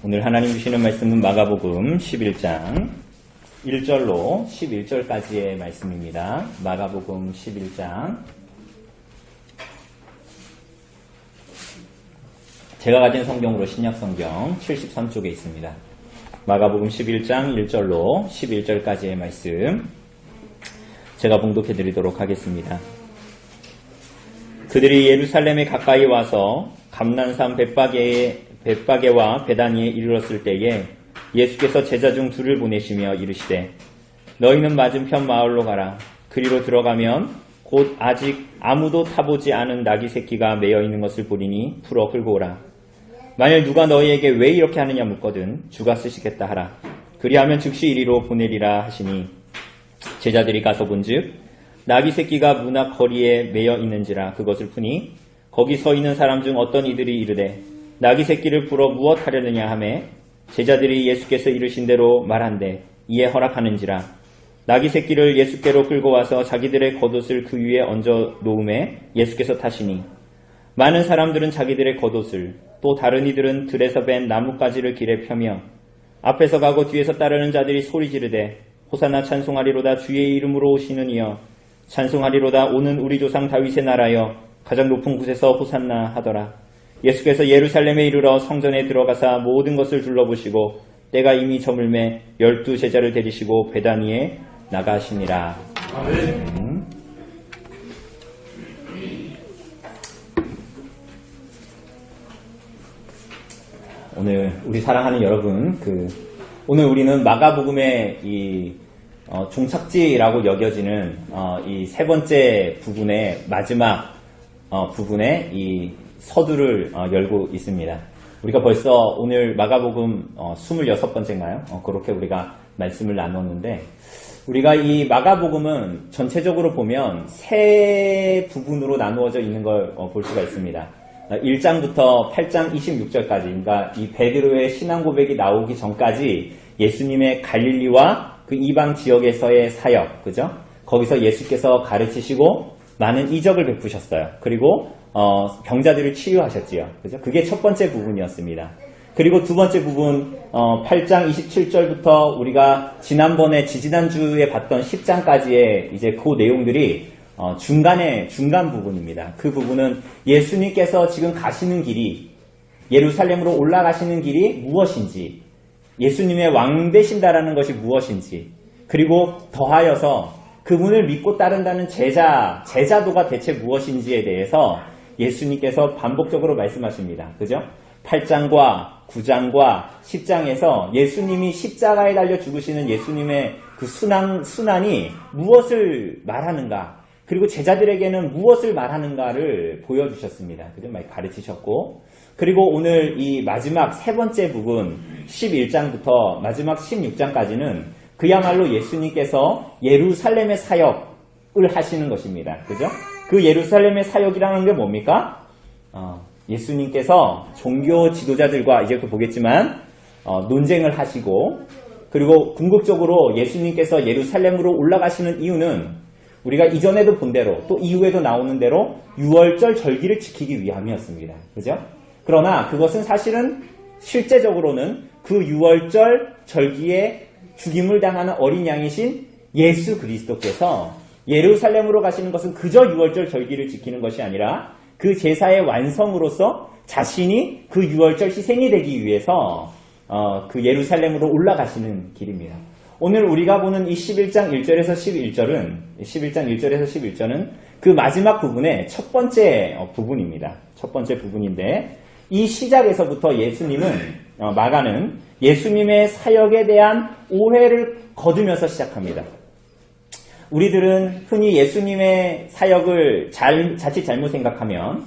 오늘 하나님 주시는 말씀은 마가복음 11장 1절로 11절까지의 말씀입니다. 마가복음 11장. 제가 가진 성경으로 신약성경 73쪽에 있습니다. 마가복음 11장 1절로 11절까지의 말씀 제가 봉독해 드리도록 하겠습니다. 그들이 예루살렘에 가까이 와서 감난산 벳바게와 베다니에 이르렀을 때에 예수께서 제자 중 둘을 보내시며 이르시되 너희는 맞은편 마을로 가라. 그리로 들어가면 곧 아직 아무도 타보지 않은 나귀 새끼가 매여 있는 것을 보리니 풀어 끌고 오라. 만일 누가 너희에게 왜 이렇게 하느냐 묻거든 주가 쓰시겠다 하라. 그리하면 즉시 이리로 보내리라 하시니 제자들이 가서 본즉 나귀 새끼가 문 앞 거리에 매여 있는지라. 그것을 푸니 거기 서 있는 사람 중 어떤 이들이 이르되 나귀 새끼를 풀어 무엇 하려느냐 하매 제자들이 예수께서 이르신 대로 말한대 이에 허락하는지라. 나귀 새끼를 예수께로 끌고 와서 자기들의 겉옷을 그 위에 얹어 놓음에 예수께서 타시니 많은 사람들은 자기들의 겉옷을 또 다른 이들은 들에서 벤 나뭇가지를 길에 펴며 앞에서 가고 뒤에서 따르는 자들이 소리 지르되 호산나 찬송하리로다 주의 이름으로 오시는 이여 찬송하리로다 오는 우리 조상 다윗의 나라여 가장 높은 곳에서 호산나 하더라. 예수께서 예루살렘에 이르러 성전에 들어가사 모든 것을 둘러보시고 때가 이미 저물매 12 제자를 데리시고 베다니에 나가시니라. 아멘. 오늘 우리 사랑하는 여러분, 오늘 우리는 마가복음의 이 종착지라고 여겨지는 이 세 번째 부분의 마지막 부분에 이 서두를 열고 있습니다. 우리가 벌써 오늘 마가복음 26번째인가요? 그렇게 우리가 말씀을 나눴는데 우리가 이 마가복음은 전체적으로 보면 세 부분으로 나누어져 있는 걸 볼 수가 있습니다. 1장부터 8장 26절까지, 그러니까 이 베드로의 신앙 고백이 나오기 전까지 예수님의 갈릴리와 그 이방 지역에서의 사역, 그죠? 거기서 예수께서 가르치시고 많은 이적을 베푸셨어요. 그리고 병자들을 치유하셨지요. 그죠? 그게 첫 번째 부분이었습니다. 그리고 두 번째 부분 8장 27절부터 우리가 지난주에 봤던 10장까지의 이제 그 내용들이 중간 부분입니다. 그 부분은 예수님께서 지금 가시는 길이 예루살렘으로 올라가시는 길이 무엇인지, 예수님의 왕 되신다라는 것이 무엇인지, 그리고 더하여서 그분을 믿고 따른다는 제자도가 대체 무엇인지에 대해서 예수님께서 반복적으로 말씀하십니다. 그죠? 8장과 9장과 10장에서 예수님이 십자가에 달려 죽으시는 예수님의 그 순환이 무엇을 말하는가, 그리고 제자들에게는 무엇을 말하는가를 보여주셨습니다. 그죠? 많이 가르치셨고, 그리고 오늘 이 마지막 세 번째 부분 11장부터 마지막 16장까지는 그야말로 예수님께서 예루살렘의 사역을 하시는 것입니다. 그죠? 그 예루살렘의 사역이라는 게 뭡니까? 예수님께서 종교 지도자들과 이제 또 보겠지만 논쟁을 하시고, 그리고 궁극적으로 예수님께서 예루살렘으로 올라가시는 이유는 우리가 이전에도 본 대로 또 이후에도 나오는 대로 6월절 절기를 지키기 위함이었습니다. 그죠? 그러나 그것은 사실은 실제적으로는 그 6월절 절기에 죽임을 당하는 어린 양이신 예수 그리스도께서 예루살렘으로 가시는 것은 그저 6월절 절기를 지키는 것이 아니라 그 제사의 완성으로서 자신이 그 6월절 희생이 되기 위해서 그 예루살렘으로 올라가시는 길입니다. 오늘 우리가 보는 이 11장 1절에서 11절은 그 마지막 부분의 첫 번째 부분입니다. 첫 번째 부분인데 이 시작에서부터 마가는 예수님의 사역에 대한 오해를 거두면서 시작합니다. 우리들은 흔히 예수님의 사역을 자칫 잘못 생각하면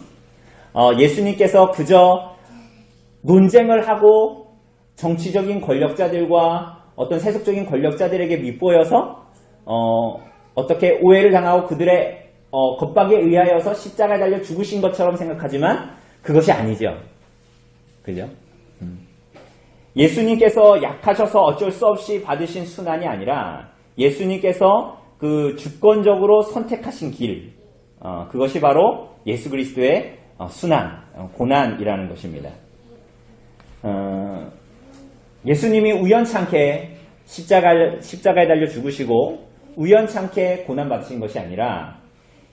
예수님께서 그저 논쟁을 하고 정치적인 권력자들과 어떤 세속적인 권력자들에게 밑보여서 어떻게 오해를 당하고 그들의 겁박에 의하여서 십자가에 달려 죽으신 것처럼 생각하지만 그것이 아니죠. 그죠? 예수님께서 약하셔서 어쩔 수 없이 받으신 순환이 아니라 예수님께서 그 주권적으로 선택하신 길, 그것이 바로 예수 그리스도의 순환, 고난이라는 것입니다. 예수님이 우연찮게 십자가에 달려 죽으시고 우연찮게 고난받으신 것이 아니라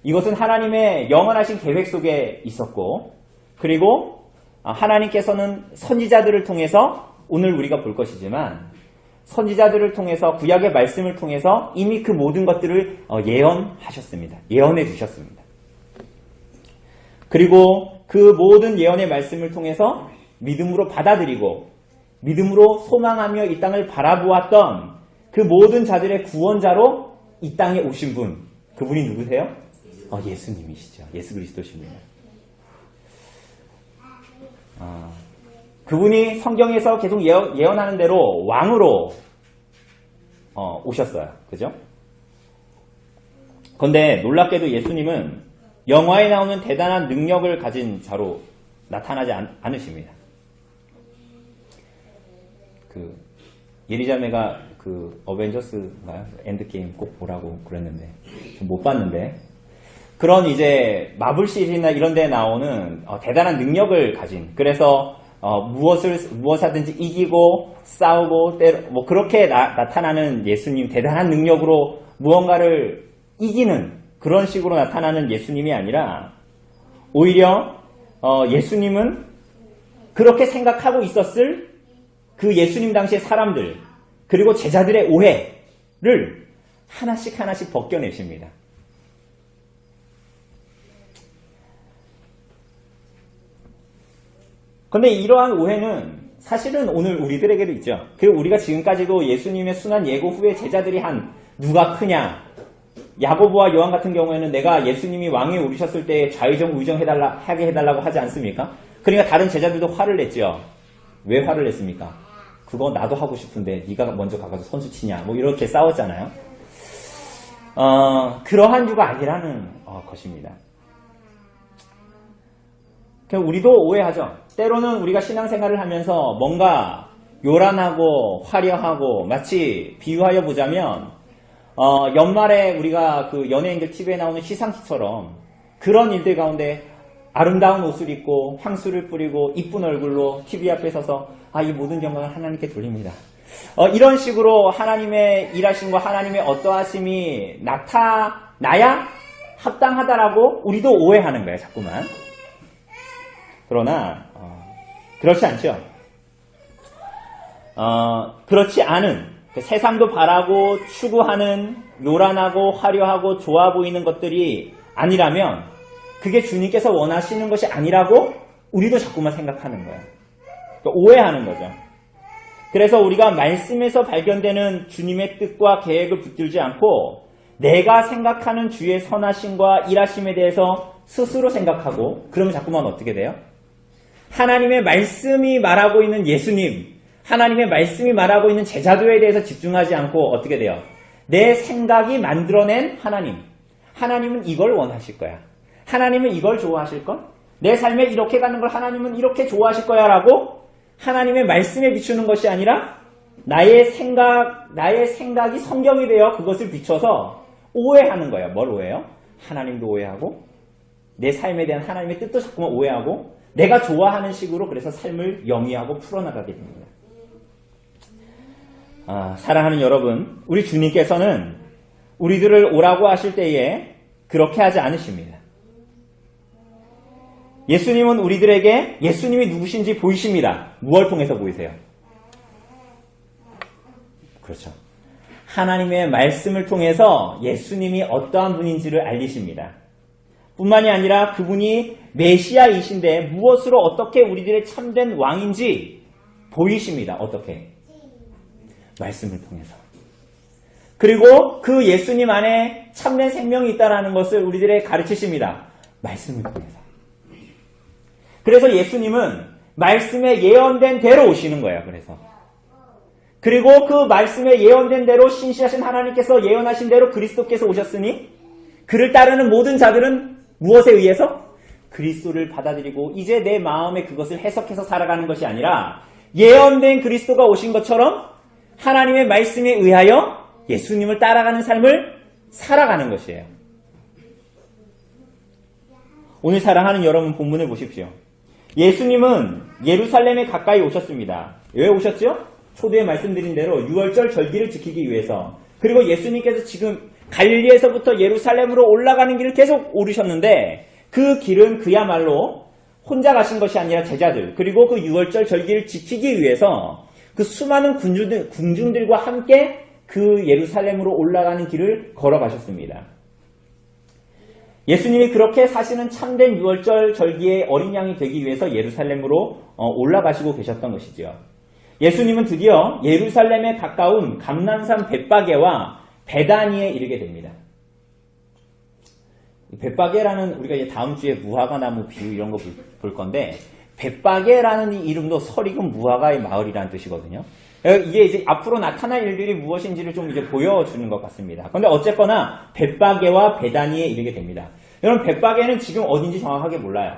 이것은 하나님의 영원하신 계획 속에 있었고, 그리고 하나님께서는 선지자들을 통해서 오늘 우리가 볼 것이지만 선지자들을 통해서 구약의 말씀을 통해서 이미 그 모든 것들을 예언하셨습니다. 예언해 주셨습니다. 그리고 그 모든 예언의 말씀을 통해서 믿음으로 받아들이고 믿음으로 소망하며 이 땅을 바라보았던 그 모든 자들의 구원자로 이 땅에 오신 분, 그분이 누구세요? 예수님이시죠. 예수 그리스도십니다. 그분이 성경에서 계속 예언하는 대로 왕으로 오셨어요. 그죠? 그런데 놀랍게도 예수님은 영화에 나오는 대단한 능력을 가진 자로 나타나지 않으십니다. 예리자매가 어벤져스인가요? 엔드게임 꼭 보라고 그랬는데 못 봤는데, 그런 이제 마블 시리즈나 이런 데 나오는 대단한 능력을 가진, 그래서 무엇하든지 이기고 싸우고 뭐 그렇게 나타나는 예수님, 대단한 능력으로 무언가를 이기는 그런 식으로 나타나는 예수님이 아니라 오히려 예수님은 그렇게 생각하고 있었을 그 예수님 당시의 사람들 그리고 제자들의 오해를 하나씩 하나씩 벗겨내십니다. 그런데 이러한 오해는 사실은 오늘 우리들에게도 있죠. 그리고 우리가 지금까지도 예수님의 순환 예고 후에 제자들이 한 누가 크냐, 야고보와 요한 같은 경우에는 내가 예수님이 왕위에 오르셨을 때 좌의정 우의정 하게 해달라고 하지 않습니까? 그러니까 다른 제자들도 화를 냈죠. 왜 화를 냈습니까? 그거 나도 하고 싶은데 네가 먼저 가서 선수 치냐, 뭐 이렇게 싸웠잖아요. 그러한 이유가 아니라는 것입니다. 우리도 오해하죠. 때로는 우리가 신앙생활을 하면서 뭔가 요란하고 화려하고, 마치 비유하여 보자면 연말에 우리가 그 연예인들 TV에 나오는 시상식처럼 그런 일들 가운데 아름다운 옷을 입고 향수를 뿌리고 이쁜 얼굴로 TV 앞에 서서 이 모든 영광을 하나님께 돌립니다. 이런 식으로 하나님의 일하심과 하나님의 어떠하심이 나타나야 합당하다라고 우리도 오해하는 거예요, 자꾸만. 그러나 그렇지 않죠. 그렇지 않은, 세상도 바라고 추구하는 요란하고 화려하고 좋아 보이는 것들이 아니라면 그게 주님께서 원하시는 것이 아니라고 우리도 자꾸만 생각하는 거예요. 그러니까 오해하는 거죠. 그래서 우리가 말씀에서 발견되는 주님의 뜻과 계획을 붙들지 않고 내가 생각하는 주의 선하심과 일하심에 대해서 스스로 생각하고, 그러면 자꾸만 어떻게 돼요? 하나님의 말씀이 말하고 있는 예수님, 하나님의 말씀이 말하고 있는 제자도에 대해서 집중하지 않고 어떻게 돼요? 내 생각이 만들어낸 하나님은 이걸 원하실 거야. 하나님은 이걸 좋아하실 걸? 내 삶에 이렇게 가는 걸 하나님은 이렇게 좋아하실 거야 라고 하나님의 말씀에 비추는 것이 아니라 나의 생각이 성경이 되어 그것을 비춰서 오해하는 거예요. 뭘 오해해요? 하나님도 오해하고 내 삶에 대한 하나님의 뜻도 자꾸만 오해하고 내가 좋아하는 식으로 그래서 삶을 영위하고 풀어나가게 됩니다. 사랑하는 여러분, 우리 주님께서는 우리들을 오라고 하실 때에 그렇게 하지 않으십니다. 예수님은 우리들에게 예수님이 누구신지 보이십니다. 무엇을 통해서 보이세요? 그렇죠. 하나님의 말씀을 통해서 예수님이 어떠한 분인지를 알리십니다. 뿐만이 아니라 그분이 메시아이신데 무엇으로 어떻게 우리들의 참된 왕인지 보이십니다. 어떻게? 말씀을 통해서. 그리고 그 예수님 안에 참된 생명이 있다는 것을 우리들에게 가르치십니다. 말씀을 통해서. 그래서 예수님은 말씀에 예언된 대로 오시는 거예요. 그리고 그 말씀에 예언된 대로 신실하신 하나님께서 예언하신 대로 그리스도께서 오셨으니 그를 따르는 모든 자들은 무엇에 의해서? 그리스도를 받아들이고 이제 내 마음에 그것을 해석해서 살아가는 것이 아니라 예언된 그리스도가 오신 것처럼 하나님의 말씀에 의하여 예수님을 따라가는 삶을 살아가는 것이에요. 오늘 사랑하는 여러분, 본문을 보십시오. 예수님은 예루살렘에 가까이 오셨습니다. 왜 오셨죠? 초두에 말씀드린 대로 6월절 절기를 지키기 위해서, 그리고 예수님께서 지금 갈릴리에서부터 예루살렘으로 올라가는 길을 계속 오르셨는데 그 길은 그야말로 혼자 가신 것이 아니라 제자들, 그리고 그 6월절 절기를 지키기 위해서 그 수많은 군중들과 함께 그 예루살렘으로 올라가는 길을 걸어가셨습니다. 예수님이 그렇게 사시는 참된 6월절 절기의 어린 양이 되기 위해서 예루살렘으로 올라가시고 계셨던 것이죠. 예수님은 드디어 예루살렘에 가까운 감난산 벳바게와 베다니에 이르게 됩니다. 벳바게라는, 우리가 이제 다음 주에 무화과 나무 비유 이런 거 볼 건데, 벳바게라는 이 이름도 설익은 무화과의 마을이라는 뜻이거든요. 이게 이제 앞으로 나타날 일들이 무엇인지를 좀 이제 보여주는 것 같습니다. 그런데 어쨌거나 벳바게와 베다니에 이르게 됩니다. 여러분, 벳바게는 지금 어딘지 정확하게 몰라요.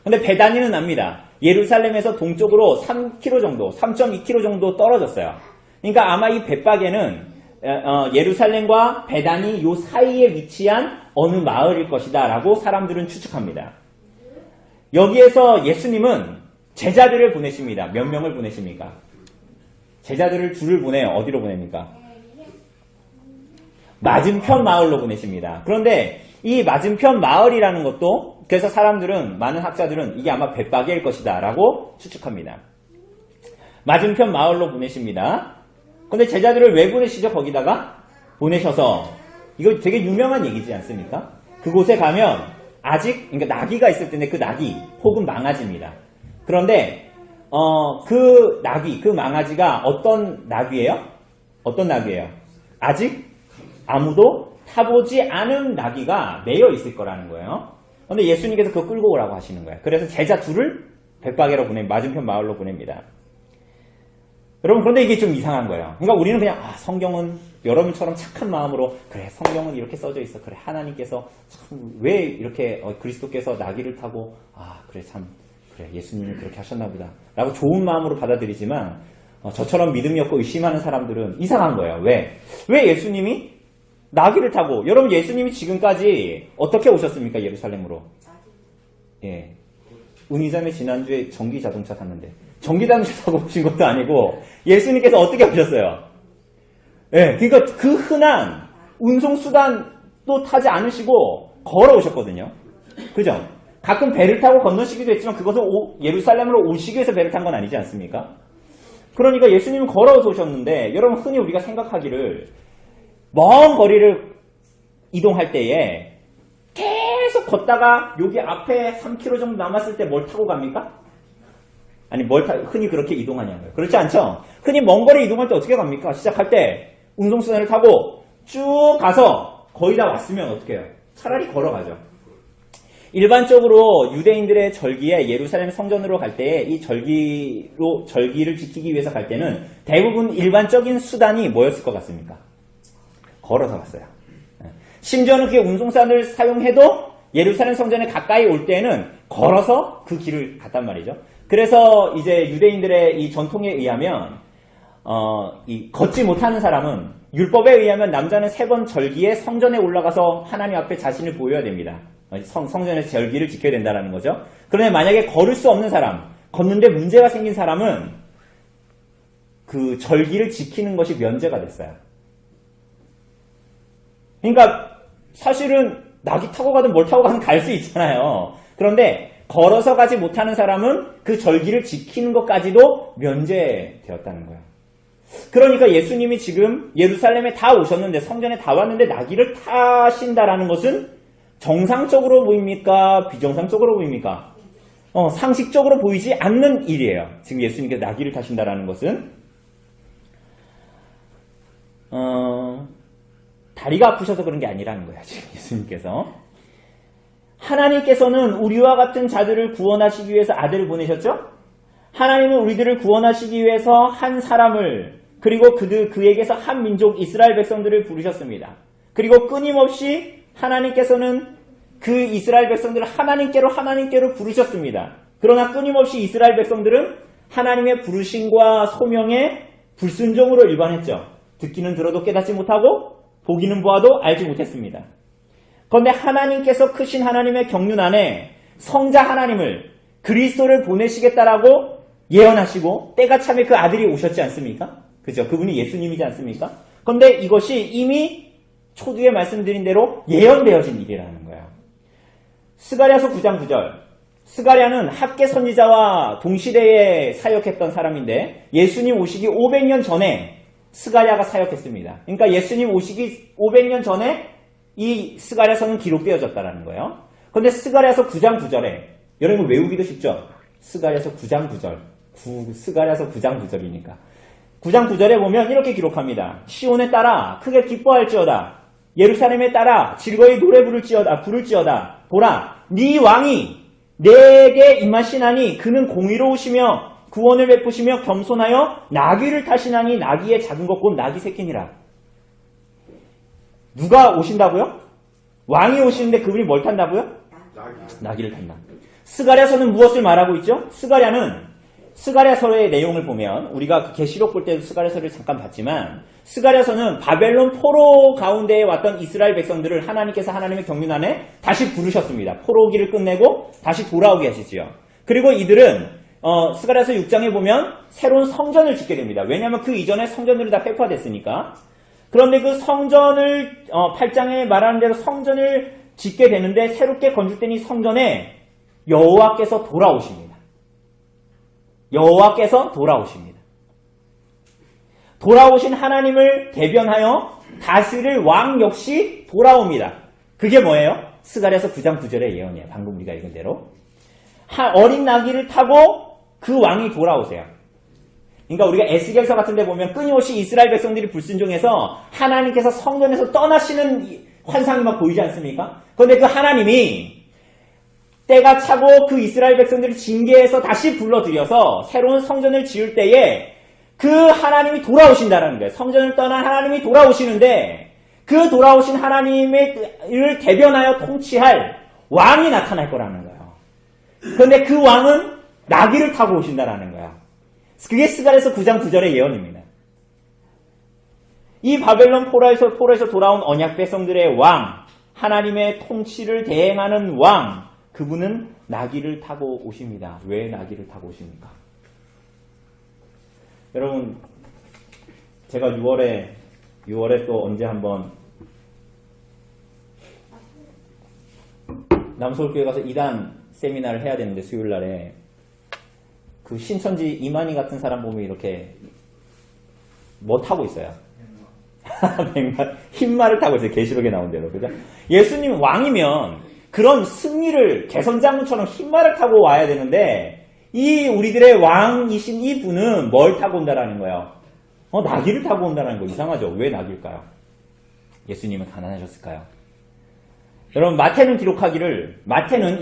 근데 베다니는 압니다. 예루살렘에서 동쪽으로 3km 정도, 3.2km 정도 떨어졌어요. 그러니까 아마 이 벳바게는 예루살렘과 베다니 요 사이에 위치한 어느 마을일 것이다 라고 사람들은 추측합니다. 여기에서 예수님은 제자들을 보내십니다. 몇 명을 보내십니까? 제자들을 줄을 보내요. 어디로 보냅니까? 맞은편 마을로 보내십니다. 그런데 이 맞은편 마을이라는 것도, 그래서 사람들은, 많은 학자들은 이게 아마 벳바게일 것이다 라고 추측합니다. 맞은편 마을로 보내십니다. 근데 제자들을 왜 보내시죠? 거기다가 보내셔서, 이거 되게 유명한 얘기지 않습니까? 그곳에 가면 아직, 그러니까 나귀가 있을 텐데 그 나귀 혹은 망아지입니다. 그런데 그 나귀, 그 망아지가 어떤 나귀예요? 어떤 나귀예요? 아직 아무도 타보지 않은 나귀가 매여 있을 거라는 거예요. 그런데 예수님께서 그거 끌고 오라고 하시는 거예요. 그래서 제자 둘을 벳바게로 맞은편 마을로 보냅니다. 여러분, 그런데 이게 좀 이상한 거예요. 그러니까 우리는 그냥 성경은 여러분처럼 착한 마음으로, 그래, 성경은 이렇게 써져 있어. 그래, 하나님께서 참 왜 이렇게 그리스도께서 나귀를 타고, 그래, 참 그래, 예수님이 그렇게 하셨나 보다 라고 좋은 마음으로 받아들이지만, 저처럼 믿음이 없고 의심하는 사람들은 이상한 거예요. 왜 예수님이 나귀를 타고, 여러분, 예수님이 지금까지 어떻게 오셨습니까? 예루살렘으로. 예. 은희자매 지난주에 전기 자동차 탔는데, 전기 자동차 타고 오신 것도 아니고 예수님께서 어떻게 오셨어요? 예, 그러니까 그 흔한 운송수단도 타지 않으시고 걸어오셨거든요. 그죠? 가끔 배를 타고 건너시기도 했지만 그것은 예루살렘으로 오시기 위해서 배를 탄 건 아니지 않습니까? 그러니까 예수님은 걸어서 오셨는데, 여러분, 흔히 우리가 생각하기를 먼 거리를 이동할 때에 계속 걷다가 여기 앞에 3km 정도 남았을 때 뭘 타고 갑니까? 아니, 흔히 그렇게 이동하냐고요. 그렇지 않죠? 흔히 먼 거리 이동할 때 어떻게 갑니까? 시작할 때 운송수단을 타고 쭉 가서 거의 다 왔으면 어떻게 해요? 차라리 걸어가죠. 일반적으로 유대인들의 절기에 예루살렘 성전으로 갈 때 이 절기를 지키기 위해서 갈 때는 대부분 일반적인 수단이 뭐였을 것 같습니까? 걸어서 갔어요. 심지어는 그게 운송수단을 사용해도 예루살렘 성전에 가까이 올 때는 걸어서 그 길을 갔단 말이죠. 그래서 이제 유대인들의 이 전통에 의하면 이 걷지 못하는 사람은, 율법에 의하면 남자는 3번 절기에 성전에 올라가서 하나님 앞에 자신을 보여야 됩니다. 성전에서 절기를 지켜야 된다는 거죠. 그런데 만약에 걸을 수 없는 사람, 걷는데 문제가 생긴 사람은 그 절기를 지키는 것이 면제가 됐어요. 그러니까 사실은 나귀 타고 가든 뭘 타고 가든 갈 수 있잖아요. 그런데 걸어서 가지 못하는 사람은 그 절기를 지키는 것까지도 면제되었다는 거예요. 그러니까 예수님이 지금 예루살렘에 다 오셨는데, 성전에 다 왔는데 나귀를 타신다라는 것은 정상적으로 보입니까? 비정상적으로 보입니까? 상식적으로 보이지 않는 일이에요. 지금 예수님께서 나귀를 타신다라는 것은. 다리가 아프셔서 그런 게 아니라는 거예요. 지금 예수님께서. 하나님께서는 우리와 같은 자들을 구원하시기 위해서 아들을 보내셨죠? 하나님은 우리들을 구원하시기 위해서 한 사람을, 그리고 그에게서 한 민족 이스라엘 백성들을 부르셨습니다. 그리고 끊임없이 하나님께서는 그 이스라엘 백성들을 하나님께로 부르셨습니다. 그러나 끊임없이 이스라엘 백성들은 하나님의 부르심과 소명에 불순종으로 일관했죠. 듣기는 들어도 깨닫지 못하고 보기는 보아도 알지 못했습니다. 그런데 하나님께서 크신 하나님의 경륜 안에 성자 하나님을, 그리스도를 보내시겠다라고 예언하시고 때가 참에 그 아들이 오셨지 않습니까? 그죠? 그분이 예수님이지 않습니까? 그런데 이것이 이미 초두에 말씀드린 대로 예언되어진 일이라는 거예요. 스가랴서 9장 9절. 스가랴는 학계 선지자와 동시대에 사역했던 사람인데 예수님 오시기 500년 전에 스가랴가 사역했습니다. 그러니까 예수님 오시기 500년 전에 이 스가랴서는 기록되어졌다는 거예요. 그런데 스가랴서 9장 9절에 여러분 외우기도 쉽죠? 스가랴서 9장 9절. 스가랴서 9장 9절이니까. 9장 9절에 보면 이렇게 기록합니다. 시온에 따라 크게 기뻐할지어다. 예루살렘에 따라 즐거이 노래 부를지어다. 보라, 네 왕이 내게 임하시나니 그는 공의로우시며 구원을 베푸시며 겸손하여 나귀를 타시나니 나귀의 작은 것 곧 나귀 새끼니라. 누가 오신다고요? 왕이 오시는데 그분이 뭘 탄다고요? 나귀를 탄다. 스가랴서는 무엇을 말하고 있죠? 스가랴서의 내용을 보면 우리가 계시록 볼 때도 스가랴서를 잠깐 봤지만 스가랴서는 바벨론 포로 가운데에 왔던 이스라엘 백성들을 하나님께서 하나님의 경륜 안에 다시 부르셨습니다. 포로기를 끝내고 다시 돌아오게 하시지요. 그리고 이들은 스가랴서 6장에 보면 새로운 성전을 짓게 됩니다. 왜냐하면 그 이전에 성전들이 다 폐파됐으니까. 그런데 그 성전을 8장에 말하는 대로 성전을 짓게 되는데 새롭게 건축된 이 성전에 여호와께서 돌아오십니다. 여호와께서 돌아오십니다. 돌아오신 하나님을 대변하여 다스릴 왕 역시 돌아옵니다. 그게 뭐예요? 스가랴서 9장 9절의 예언이에요. 방금 우리가 읽은 대로. 어린 나귀를 타고 그 왕이 돌아오세요. 그러니까 우리가 에스겔서 같은 데 보면 끊임없이 이스라엘 백성들이 불순종해서 하나님께서 성전에서 떠나시는 환상이 막 보이지 않습니까? 그런데 그 하나님이 때가 차고 그 이스라엘 백성들을 징계해서 다시 불러들여서 새로운 성전을 지을 때에 그 하나님이 돌아오신다는 거예요. 성전을 떠난 하나님이 돌아오시는데 그 돌아오신 하나님을 대변하여 통치할 왕이 나타날 거라는 거예요. 그런데 그 왕은 나귀를 타고 오신다라는 거예요. 그게 스가랴서 9장 9절의 예언입니다. 이 바벨론 포로에서 돌아온 언약 백성들의 왕, 하나님의 통치를 대행하는 왕, 그분은 나귀를 타고 오십니다. 왜 나귀를 타고 오십니까? 여러분, 제가 6월에 또 언제 한번 남서울교회 가서 2단 세미나를 해야 되는데 수요일날에 그 신천지 이만희 같은 사람 보면 이렇게 뭐 타고 있어요? 흰말을 타고 있어요. 계시록에 나온 대로. 그죠? 예수님 왕이면 그런 승리를 개선장군처럼 흰말을 타고 와야 되는데 이 우리들의 왕이신 이 분은 뭘 타고 온다라는 거예요? 나귀를 타고 온다는 거 이상하죠? 왜 나귀일까요? 예수님은 가난하셨을까요? 여러분 마태는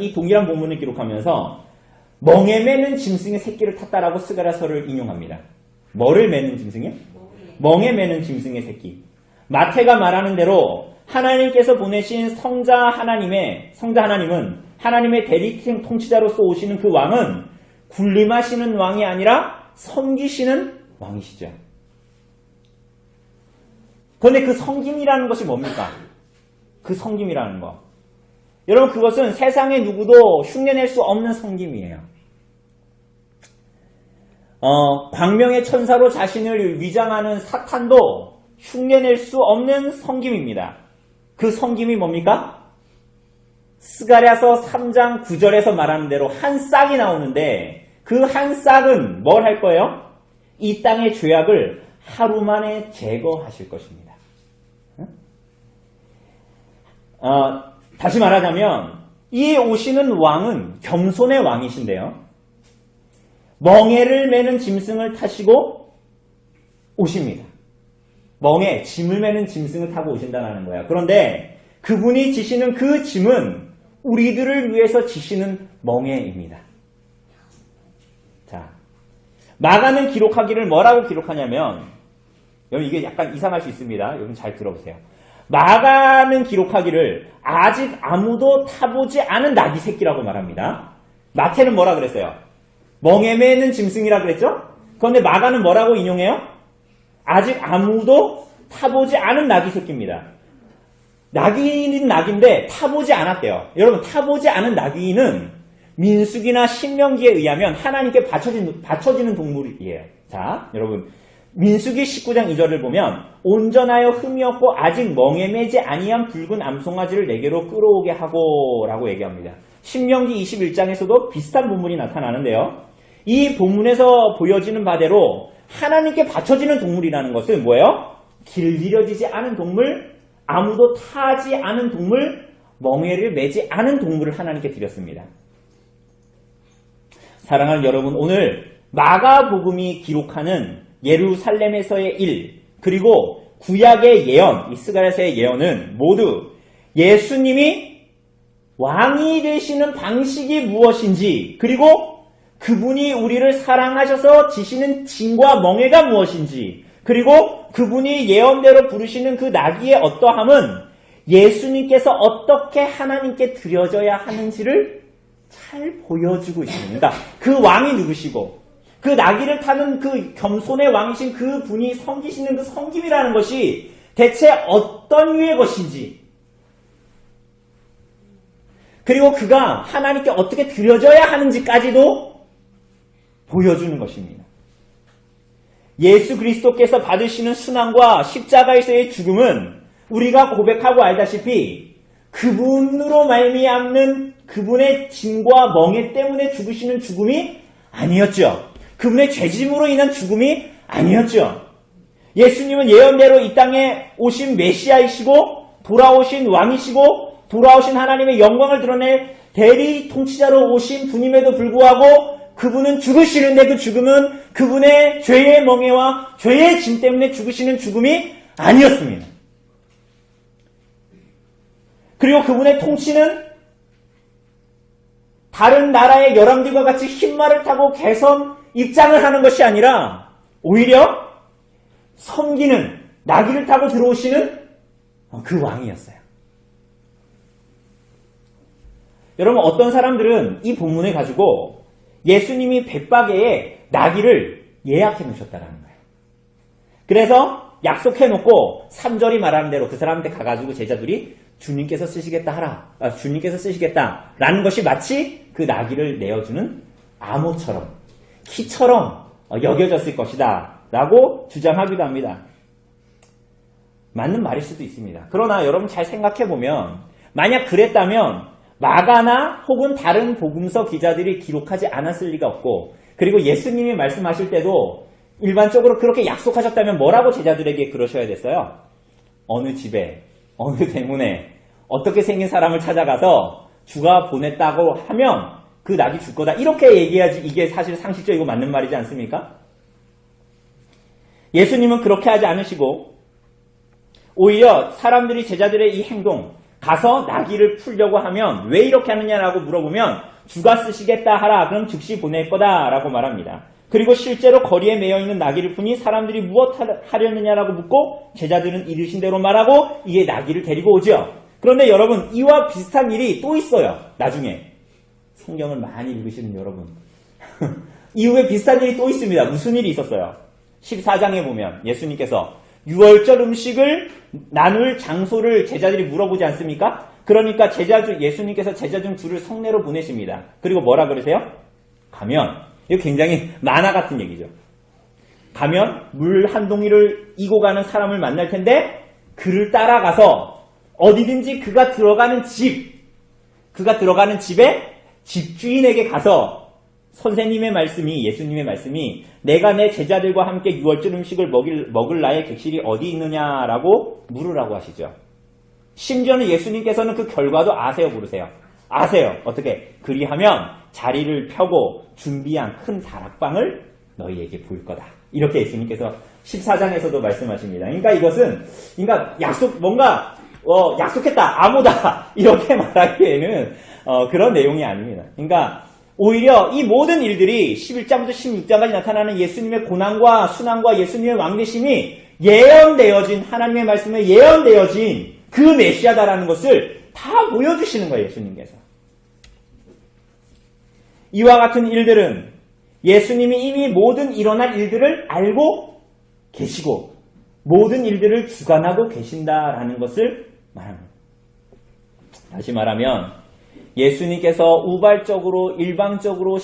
이 동일한 본문을 기록하면서 멍에 매는 짐승의 새끼를 탔다라고 스가랴서를 인용합니다. 뭐를 매는 짐승이요? 멍에 매는 짐승의 새끼. 마태가 말하는 대로 하나님께서 보내신 성자 하나님은 하나님의 대리 통치자로서 오시는 그 왕은 군림하시는 왕이 아니라 섬기시는 왕이시죠. 그런데 그 섬김이라는 것이 뭡니까? 그 섬김이라는 거. 여러분 그것은 세상의 누구도 흉내낼 수 없는 섬김이에요. 광명의 천사로 자신을 위장하는 사탄도 흉내낼 수 없는 섬김입니다. 그 섬김이 뭡니까? 스가랴서 3장 9절에서 말하는 대로 한 싹이 나오는데 그 한 싹은 뭘 할 거예요? 이 땅의 죄악을 하루 만에 제거하실 것입니다. 다시 말하자면 이 오시는 왕은 겸손의 왕이신데요. 멍에를 매는 짐승을 타시고 오십니다. 멍에 짐을 매는 짐승을 타고 오신다는 거예요. 그런데 그분이 지시는 그 짐은 우리들을 위해서 지시는 멍에입니다. 자, 마가는 기록하기를 뭐라고 기록하냐면 여러분 이게 약간 이상할 수 있습니다. 여러분 잘 들어보세요. 마가는 기록하기를 아직 아무도 타보지 않은 나귀 새끼라고 말합니다. 마태는 뭐라 그랬어요? 멍에 매는 짐승이라 그랬죠? 그런데 마가는 뭐라고 인용해요? 아직 아무도 타보지 않은 나귀 새끼입니다. 나귀는 나귀인데 타보지 않았대요. 여러분 타보지 않은 나귀는 민수기나 신명기에 의하면 하나님께 바쳐지는 동물이에요. 자, 여러분. 민수기 19장 2절을 보면 온전하여 흠이 없고 아직 멍에 매지 아니한 붉은 암송아지를 내게로 끌어오게 하고 라고 얘기합니다. 신명기 21장에서도 비슷한 본문이 나타나는데요. 이 본문에서 보여지는 바대로 하나님께 바쳐지는 동물이라는 것은 뭐예요? 길들여지지 않은 동물, 아무도 타지 않은 동물, 멍에를 매지 않은 동물을 하나님께 드렸습니다. 사랑하는 여러분, 오늘 마가복음이 기록하는 예루살렘에서의 일, 그리고 구약의 예언, 이스가랴서의 예언은 모두 예수님이 왕이 되시는 방식이 무엇인지, 그리고 그분이 우리를 사랑하셔서 지시는 징과 멍에가 무엇인지, 그리고 그분이 예언대로 부르시는 그 나귀의 어떠함은 예수님께서 어떻게 하나님께 드려져야 하는지를 잘 보여주고 있습니다. 그 왕이 누구시고 그 나귀를 타는 그 겸손의 왕이신 그 분이 섬기시는 그 섬김이라는 것이 대체 어떤 유의 것인지, 그리고 그가 하나님께 어떻게 드려져야 하는지까지도 보여주는 것입니다. 예수 그리스도께서 받으시는 순환과 십자가에서의 죽음은 우리가 고백하고 알다시피 그분으로 말미암는 그분의 짐과 멍에 때문에 죽으시는 죽음이 아니었죠. 그분의 죄짐으로 인한 죽음이 아니었죠. 예수님은 예언대로 이 땅에 오신 메시아이시고 돌아오신 왕이시고 돌아오신 하나님의 영광을 드러낼 대리 통치자로 오신 분임에도 불구하고 그분은 죽으시는데 그 죽음은 그분의 죄의 멍에와 죄의 짐 때문에 죽으시는 죽음이 아니었습니다. 그리고 그분의 통치는 다른 나라의 열왕들과 같이 흰말을 타고 개선 입장을 하는 것이 아니라 오히려 섬기는 나귀를 타고 들어오시는 그 왕이었어요. 여러분, 어떤 사람들은 이 본문을 가지고 예수님이 벳바게에 나귀를 예약해 놓으셨다는 거예요. 그래서 약속해 놓고 3절이 말하는 대로 그 사람한테 가가지고 제자들이 주님께서 쓰시겠다라는 것이 마치 그 나귀를 내어주는 암호처럼, 키처럼 여겨졌을 것이다 라고 주장하기도 합니다. 맞는 말일 수도 있습니다. 그러나 여러분 잘 생각해보면 만약 그랬다면 마가나 혹은 다른 복음서 기자들이 기록하지 않았을 리가 없고, 그리고 예수님이 말씀하실 때도 일반적으로 그렇게 약속하셨다면 뭐라고 제자들에게 그러셔야 됐어요? 어느 집에, 어느 대문에 어떻게 생긴 사람을 찾아가서 주가 보냈다고 하면 그 낙이 줄 거다, 이렇게 얘기해야지 이게 사실 상식적이고 맞는 말이지 않습니까? 예수님은 그렇게 하지 않으시고 오히려 사람들이 제자들의 이 행동, 가서 나귀를 풀려고 하면 왜 이렇게 하느냐라고 물어보면 주가 쓰시겠다 하라, 그럼 즉시 보낼 거다 라고 말합니다. 그리고 실제로 거리에 매여있는 나귀를 푸니 사람들이 무엇 하려느냐라고 묻고 제자들은 이르신 대로 말하고 이에 나귀를 데리고 오죠. 그런데 여러분, 이와 비슷한 일이 또 있어요. 나중에 성경을 많이 읽으시는 여러분 이후에 비슷한 일이 또 있습니다. 무슨 일이 있었어요? 14장에 보면 예수님께서 유월절 음식을 나눌 장소를 제자들이 물어보지 않습니까? 그러니까 예수님께서 제자 중 둘을 성내로 보내십니다. 그리고 뭐라 그러세요? 가면, 이거 굉장히 만화 같은 얘기죠. 가면 물 한 동이를 이고 가는 사람을 만날 텐데 그를 따라가서 어디든지 그가 들어가는 집에 집주인에게 가서 선생님의 말씀이, 예수님의 말씀이 내가 내 제자들과 함께 유월절 음식을 먹을 나의 객실이 어디 있느냐라고 물으라고 하시죠. 심지어는 예수님께서는 그 결과도 아세요, 모르세요? 아세요. 어떻게? 그리하면 자리를 펴고 준비한 큰 다락방을 너희에게 보일 거다. 이렇게 예수님께서 14장에서도 말씀하십니다. 그러니까 이것은 약속했다, 암호다 이렇게 말하기에는 그런 내용이 아닙니다. 그러니까 오히려 이 모든 일들이 11장부터 16장까지 나타나는 예수님의 고난과 순환과 예수님의 왕되심이 예언되어진, 하나님의 말씀에 예언되어진 그 메시아다라는 것을 다 보여주시는 거예요, 예수님께서. 이와 같은 일들은 예수님이 이미 모든 일어날 일들을 알고 계시고 모든 일들을 주관하고 계신다라는 것을 말합니다. 다시 말하면 예수님께서 우발적으로 일방적으로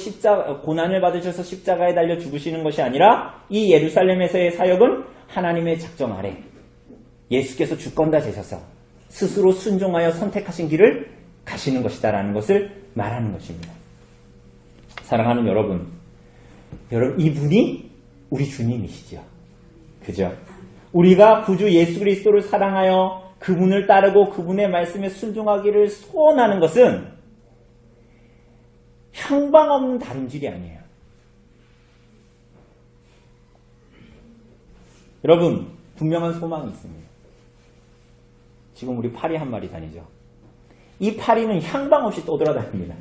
고난을 받으셔서 십자가에 달려 죽으시는 것이 아니라 이 예루살렘에서의 사역은 하나님의 작정 아래 예수께서 주권 다 되셔서 스스로 순종하여 선택하신 길을 가시는 것이다라는 것을 말하는 것입니다. 사랑하는 여러분 이분이 우리 주님이시죠. 그죠? 우리가 구주 예수 그리스도를 사랑하여 그분을 따르고 그분의 말씀에 순종하기를 소원하는 것은 향방 없는 다름질이 아니에요. 여러분, 분명한 소망이 있습니다. 지금 우리 파리 한 마리 다니죠. 이 파리는 향방 없이 떠돌아다닙니다.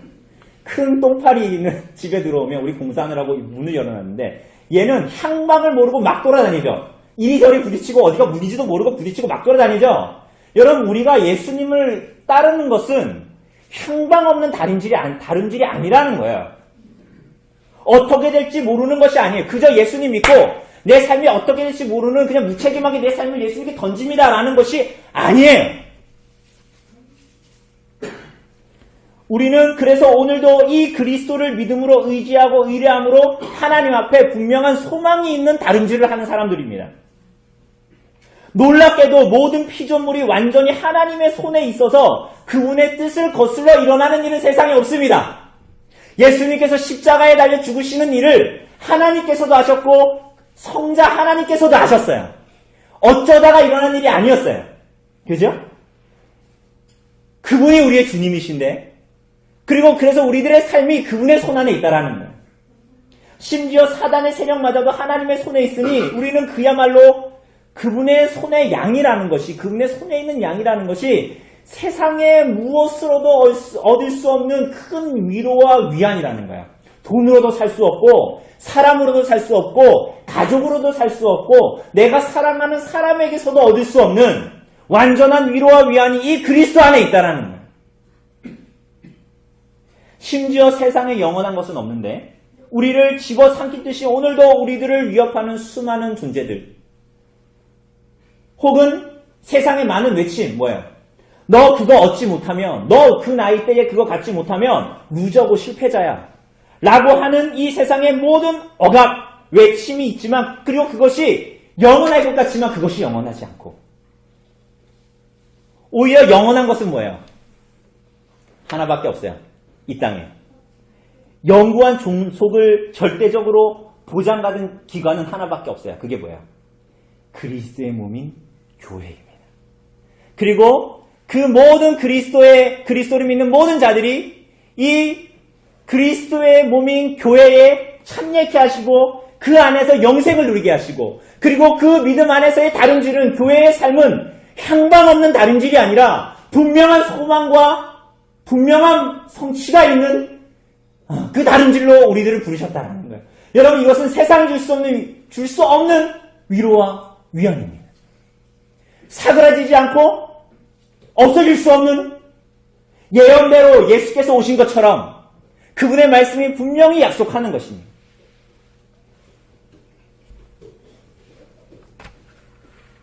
큰 똥파리는 집에 들어오면 우리 공사하느라고 문을 열어놨는데 얘는 향방을 모르고 막 돌아다니죠. 이리저리 부딪히고 어디가 문인지도 모르고 부딪히고 막 돌아다니죠. 여러분, 우리가 예수님을 따르는 것은 향방 없는 다름질이 아니라는 거예요. 어떻게 될지 모르는 것이 아니에요. 그저 예수님 믿고 내 삶이 어떻게 될지 모르는 그냥 무책임하게 내 삶을 예수님께 던집니다라는 것이 아니에요. 우리는 그래서 오늘도 이 그리스도를 믿음으로 의지하고 의뢰함으로 하나님 앞에 분명한 소망이 있는 다름질을 하는 사람들입니다. 놀랍게도 모든 피조물이 완전히 하나님의 손에 있어서 그분의 뜻을 거슬러 일어나는 일은 세상에 없습니다. 예수님께서 십자가에 달려 죽으시는 일을 하나님께서도 하셨고 성자 하나님께서도 하셨어요. 어쩌다가 일어난 일이 아니었어요. 그죠? 그분이 우리의 주님이신데 그리고 그래서 우리들의 삶이 그분의 손안에 있다라는 거예요. 심지어 사단의 세력마저도 하나님의 손에 있으니 우리는 그야말로 그분의 손의 양이라는 것이 그분의 손에 있는 양이라는 것이 세상에 무엇으로도 얻을 수 없는 큰 위로와 위안이라는 거야. 돈으로도 살 수 없고 사람으로도 살 수 없고 가족으로도 살 수 없고 내가 사랑하는 사람에게서도 얻을 수 없는 완전한 위로와 위안이 이 그리스도 안에 있다는 거야. 심지어 세상에 영원한 것은 없는데 우리를 집어삼키듯이 오늘도 우리들을 위협하는 수많은 존재들 혹은 세상의 많은 외침 뭐예요? 너 그거 얻지 못하면 너 그 나이 때에 그거 갖지 못하면 루저고 실패자야 라고 하는 이 세상의 모든 억압 외침이 있지만 그리고 그것이 영원할 것 같지만 그것이 영원하지 않고 오히려 영원한 것은 뭐예요? 하나밖에 없어요. 이 땅에 영구한 종속을 절대적으로 보장받은 기관은 하나밖에 없어요. 그게 뭐예요? 그리스도의 몸인 교회입니다. 그리고 그 모든 그리스도를 믿는 모든 자들이 이 그리스도의 몸인 교회에 참여케 하시고 그 안에서 영생을 누리게 하시고 그리고 그 믿음 안에서의 다름질은 교회의 삶은 향방 없는 다름질이 아니라 분명한 소망과 분명한 성취가 있는 그 다름질로 우리들을 부르셨다는 거예요. 여러분 이것은 세상이 줄 수 없는 위로와 위안입니다. 사그라지지 않고 없어질 수 없는 예언대로 예수께서 오신 것처럼 그분의 말씀이 분명히 약속하는 것입니다.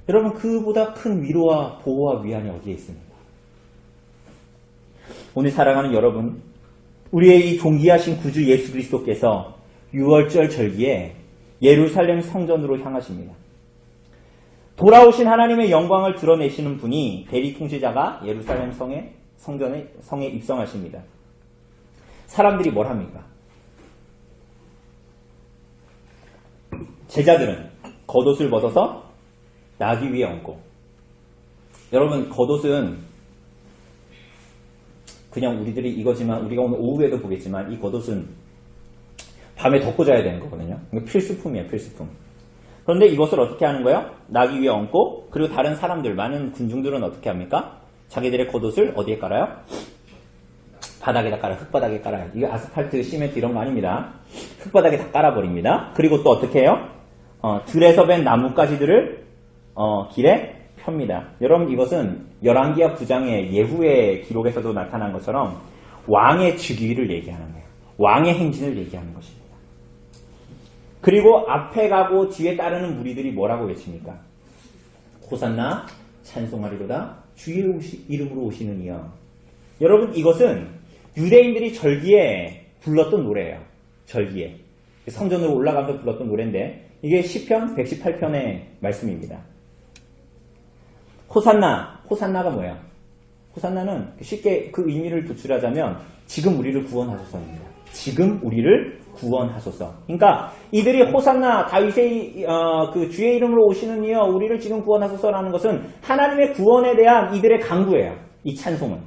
여러분 그보다 큰 위로와 보호와 위안이 어디에 있습니까? 오늘 사랑하는 여러분 우리의 이 존귀하신 구주 예수 그리스도께서 6월절 절기에 예루살렘 성전으로 향하십니다. 돌아오신 하나님의 영광을 드러내시는 분이 대리 통치자가 예루살렘 성에 입성하십니다. 사람들이 뭘 합니까? 제자들은 겉옷을 벗어서 나귀 위에 얹고 여러분 겉옷은 그냥 우리들이 이거지만 우리가 오늘 오후에도 보겠지만 이 겉옷은 밤에 덮고 자야 되는 거거든요. 필수품이에요. 필수품. 그런데 이것을 어떻게 하는 거예요? 나귀 위에 얹고 그리고 다른 사람들 많은 군중들은 어떻게 합니까? 자기들의 겉옷을 어디에 깔아요? 바닥에다 깔아요. 흙바닥에 깔아요. 이거 아스팔트, 시멘트 이런 거 아닙니다. 흙바닥에 다 깔아버립니다. 그리고 또 어떻게 해요? 들에서 벤 나뭇가지들을 길에 펴니다. 여러분 이것은 열왕기하 9장의 예후의 기록에서도 나타난 것처럼 왕의 즉위를 얘기하는 거예요. 왕의 행진을 얘기하는 것입니다. 그리고 앞에 가고 뒤에 따르는 무리들이 뭐라고 외칩니까? 호산나 찬송하리로다 주의 이름으로 오시는 이여. 여러분 이것은 유대인들이 절기에 불렀던 노래예요. 절기에. 성전으로 올라가면서 불렀던 노래인데 이게 시편 118편의 말씀입니다. 호산나, 호산나가 뭐예요? 호산나는 쉽게 그 의미를 도출하자면 지금 우리를 구원하소서입니다. 지금 우리를 구원하소서. 그러니까 이들이 호산나 다윗의 그 주의 이름으로 오시는 이여 우리를 지금 구원하소서라는 것은 하나님의 구원에 대한 이들의 간구예요. 이 찬송은.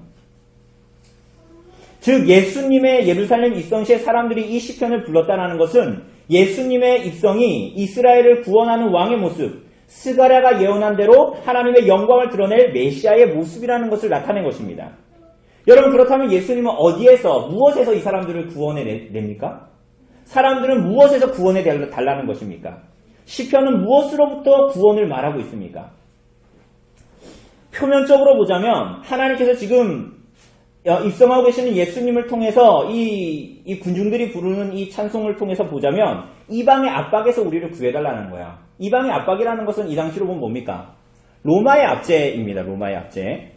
즉 예수님의 예루살렘 입성 시에 사람들이 이 시편을 불렀다는 것은 예수님의 입성이 이스라엘을 구원하는 왕의 모습, 스가랴가 예언한 대로 하나님의 영광을 드러낼 메시아의 모습이라는 것을 나타낸 것입니다. 여러분 그렇다면 예수님은 어디에서 무엇에서 이 사람들을 구원해 냅니까? 사람들은 무엇에서 구원해 달라는 것입니까? 시편은 무엇으로부터 구원을 말하고 있습니까? 표면적으로 보자면 하나님께서 지금 입성하고 계시는 예수님을 통해서 이 군중들이 부르는 이 찬송을 통해서 보자면 이방의 압박에서 우리를 구해달라는 거야. 이방의 압박이라는 것은 이 당시로 보면 뭡니까? 로마의 압제입니다. 로마의 압제.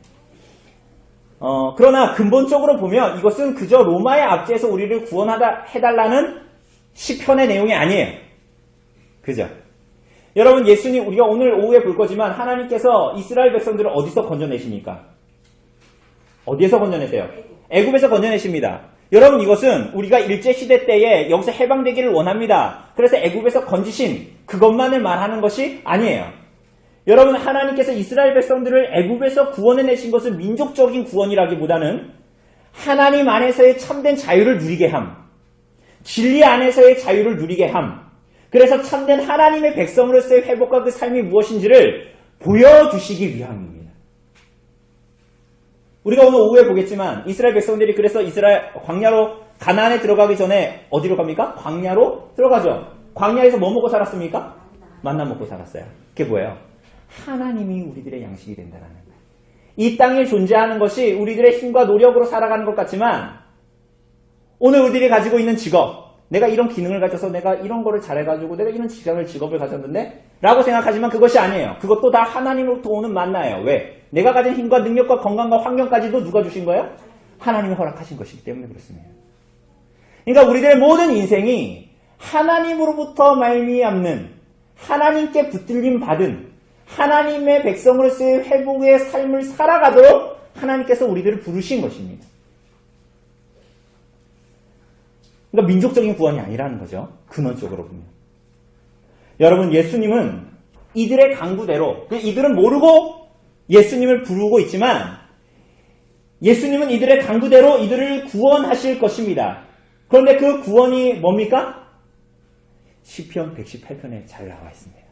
그러나 근본적으로 보면 이것은 그저 로마의 압제에서 우리를 구원해달라는 시편의 내용이 아니에요. 그죠? 여러분 예수님 우리가 오늘 오후에 볼 거지만 하나님께서 이스라엘 백성들을 어디서 건져내십니까? 어디에서 건져내세요? 애굽에서 건져내십니다. 여러분 이것은 우리가 일제시대 때에 여기서 해방되기를 원합니다. 그래서 애굽에서 건지신 그것만을 말하는 것이 아니에요. 여러분 하나님께서 이스라엘 백성들을 애굽에서 구원해내신 것은 민족적인 구원이라기보다는 하나님 안에서의 참된 자유를 누리게 함, 진리 안에서의 자유를 누리게 함, 그래서 참된 하나님의 백성으로서의 회복과 그 삶이 무엇인지를 보여주시기 위함입니다. 우리가 오늘 오후에 보겠지만 이스라엘 백성들이 그래서 이스라엘 광야로 가나안에 들어가기 전에 어디로 갑니까? 광야로 들어가죠. 광야에서 뭐 먹고 살았습니까? 만나 먹고 살았어요. 그게 뭐예요? 하나님이 우리들의 양식이 된다는 거예요. 이 땅에 존재하는 것이 우리들의 힘과 노력으로 살아가는 것 같지만 오늘 우리들이 가지고 있는 직업, 내가 이런 기능을 가져서 내가 이런 거를 잘해가지고 내가 이런 직업을 가졌는데 라고 생각하지만 그것이 아니에요. 그것도 다 하나님으로부터 오는 만나예요. 왜? 내가 가진 힘과 능력과 건강과 환경까지도 누가 주신 거예요? 하나님이 허락하신 것이기 때문에 그렇습니다. 그러니까 우리들의 모든 인생이 하나님으로부터 말미암는 하나님께 붙들림 받은 하나님의 백성으로서의 회복의 삶을 살아가도록 하나님께서 우리들을 부르신 것입니다. 그러니까 민족적인 구원이 아니라는 거죠. 근원적으로 보면. 여러분 예수님은 이들의 강구대로 이들은 모르고 예수님을 부르고 있지만 예수님은 이들의 강구대로 이들을 구원하실 것입니다. 그런데 그 구원이 뭡니까? 시편 118편에 잘 나와 있습니다.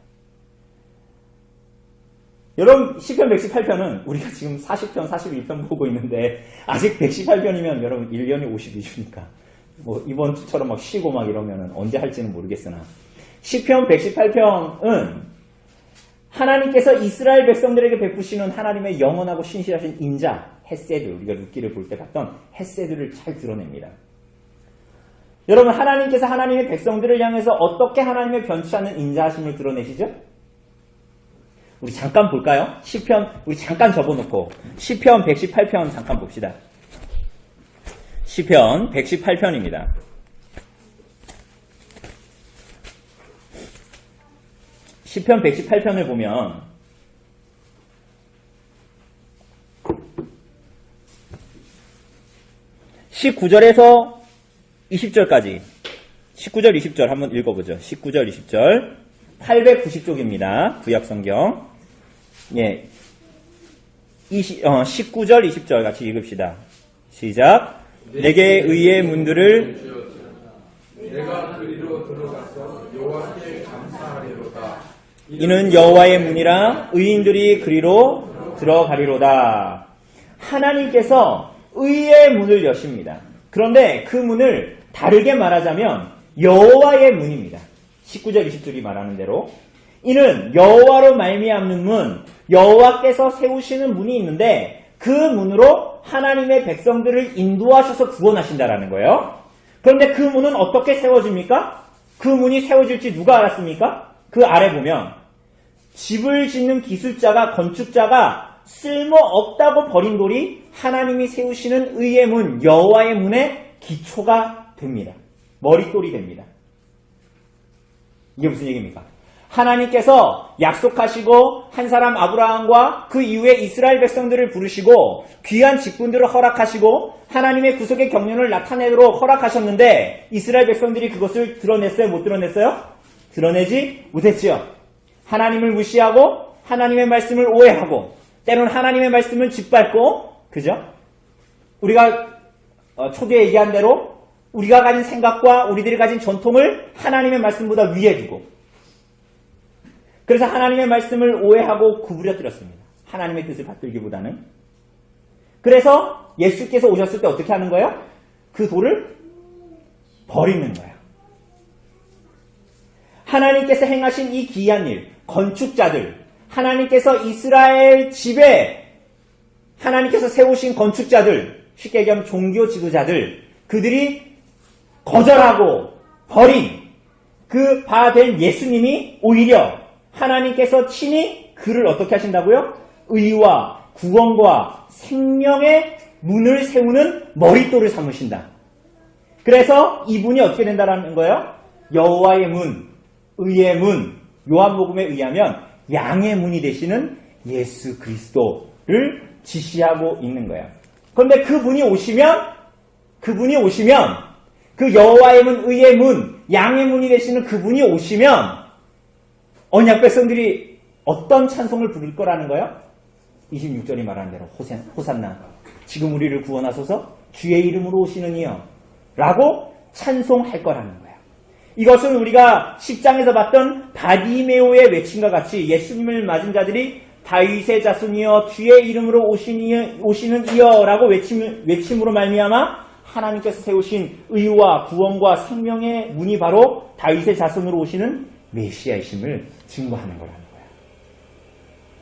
여러분 시편 118편은 우리가 지금 40편, 41편 보고 있는데 아직 118편이면 여러분 1년이 52주니까 뭐 이번 주처럼 막 쉬고 막 이러면 언제 할지는 모르겠으나 시편 118편은 하나님께서 이스라엘 백성들에게 베푸시는 하나님의 영원하고 신실하신 인자, 헤세드, 우리가 룻기를 볼 때 봤던 헤세드를 잘 드러냅니다. 여러분 하나님께서 하나님의 백성들을 향해서 어떻게 하나님의 변치 않는 인자하심을 드러내시죠? 우리 잠깐 볼까요? 시편 우리 잠깐 접어놓고 시편 118편 잠깐 봅시다. 시편 118편입니다. 시편 118편을 보면 19절에서 20절까지 19절 20절 한번 읽어보죠. 19절 20절 890쪽입니다. 구약성경. 예, 19절 20절 같이 읽읍시다. 시작. 내게 의의 문들을 내가 그리로 들어가서 여호와께 감사하리로다. 이는 여호와의 문이라 의인들이 그리로 들어가리로다. 하나님께서 의의 문을 여십니다. 그런데 그 문을 다르게 말하자면 여호와의 문입니다. 19절 20절이 말하는 대로 이는 여호와로 말미암는 문, 여호와께서 세우시는 문이 있는데 그 문으로 하나님의 백성들을 인도하셔서 구원하신다라는 거예요. 그런데 그 문은 어떻게 세워집니까? 그 문이 세워질지 누가 알았습니까? 그 아래 보면 집을 짓는 기술자가, 건축자가 쓸모없다고 버린 돌이 하나님이 세우시는 의의 문, 여호와의 문의 기초가 됩니다. 머릿돌이 됩니다. 이게 무슨 얘기입니까? 하나님께서 약속하시고 한 사람 아브라함과 그 이후에 이스라엘 백성들을 부르시고 귀한 직분들을 허락하시고 하나님의 구속의 경륜을 나타내도록 허락하셨는데 이스라엘 백성들이 그것을 드러냈어요? 못 드러냈어요? 드러내지 못했지요. 하나님을 무시하고 하나님의 말씀을 오해하고 때로는 하나님의 말씀을 짓밟고, 그죠? 우리가 초기에 얘기한 대로 우리가 가진 생각과 우리들이 가진 전통을 하나님의 말씀보다 위에 두고, 그래서 하나님의 말씀을 오해하고 구부려뜨렸습니다. 하나님의 뜻을 받들기보다는. 그래서 예수께서 오셨을 때 어떻게 하는 거예요? 그 돌을 버리는 거예요. 하나님께서 행하신 이 기이한 일, 건축자들, 하나님께서 이스라엘 집에 하나님께서 세우신 건축자들, 쉽게 얘기하면 종교 지도자들, 그들이 거절하고 버린 그 바 된 예수님이 오히려 하나님께서 친히 그를 어떻게 하신다고요? 의와 구원과 생명의 문을 세우는 머릿돌을 삼으신다. 그래서 이분이 어떻게 된다라는 거예요? 여호와의 문, 의의 문, 요한복음에 의하면 양의 문이 되시는 예수 그리스도를 지시하고 있는 거예요. 그런데 그분이 오시면 그 여호와의 문, 의의 문, 양의 문이 되시는 그분이 오시면 언약 백성들이 어떤 찬송을 부를 거라는 거예요? 26절이 말하는 대로 호산나 지금 우리를 구원하소서 주의 이름으로 오시는 이여 라고 찬송할 거라는 거예요. 이것은 우리가 10장에서 봤던 바디메오의 외침과 같이 예수님을 맞은 자들이 다윗의 자손이여 주의 이름으로 오시는 이여 라고 외침으로 말미암아 하나님께서 세우신 의와 구원과 생명의 문이 바로 다윗의 자손으로 오시는 메시아이심을 증거하는 거라는 거예요.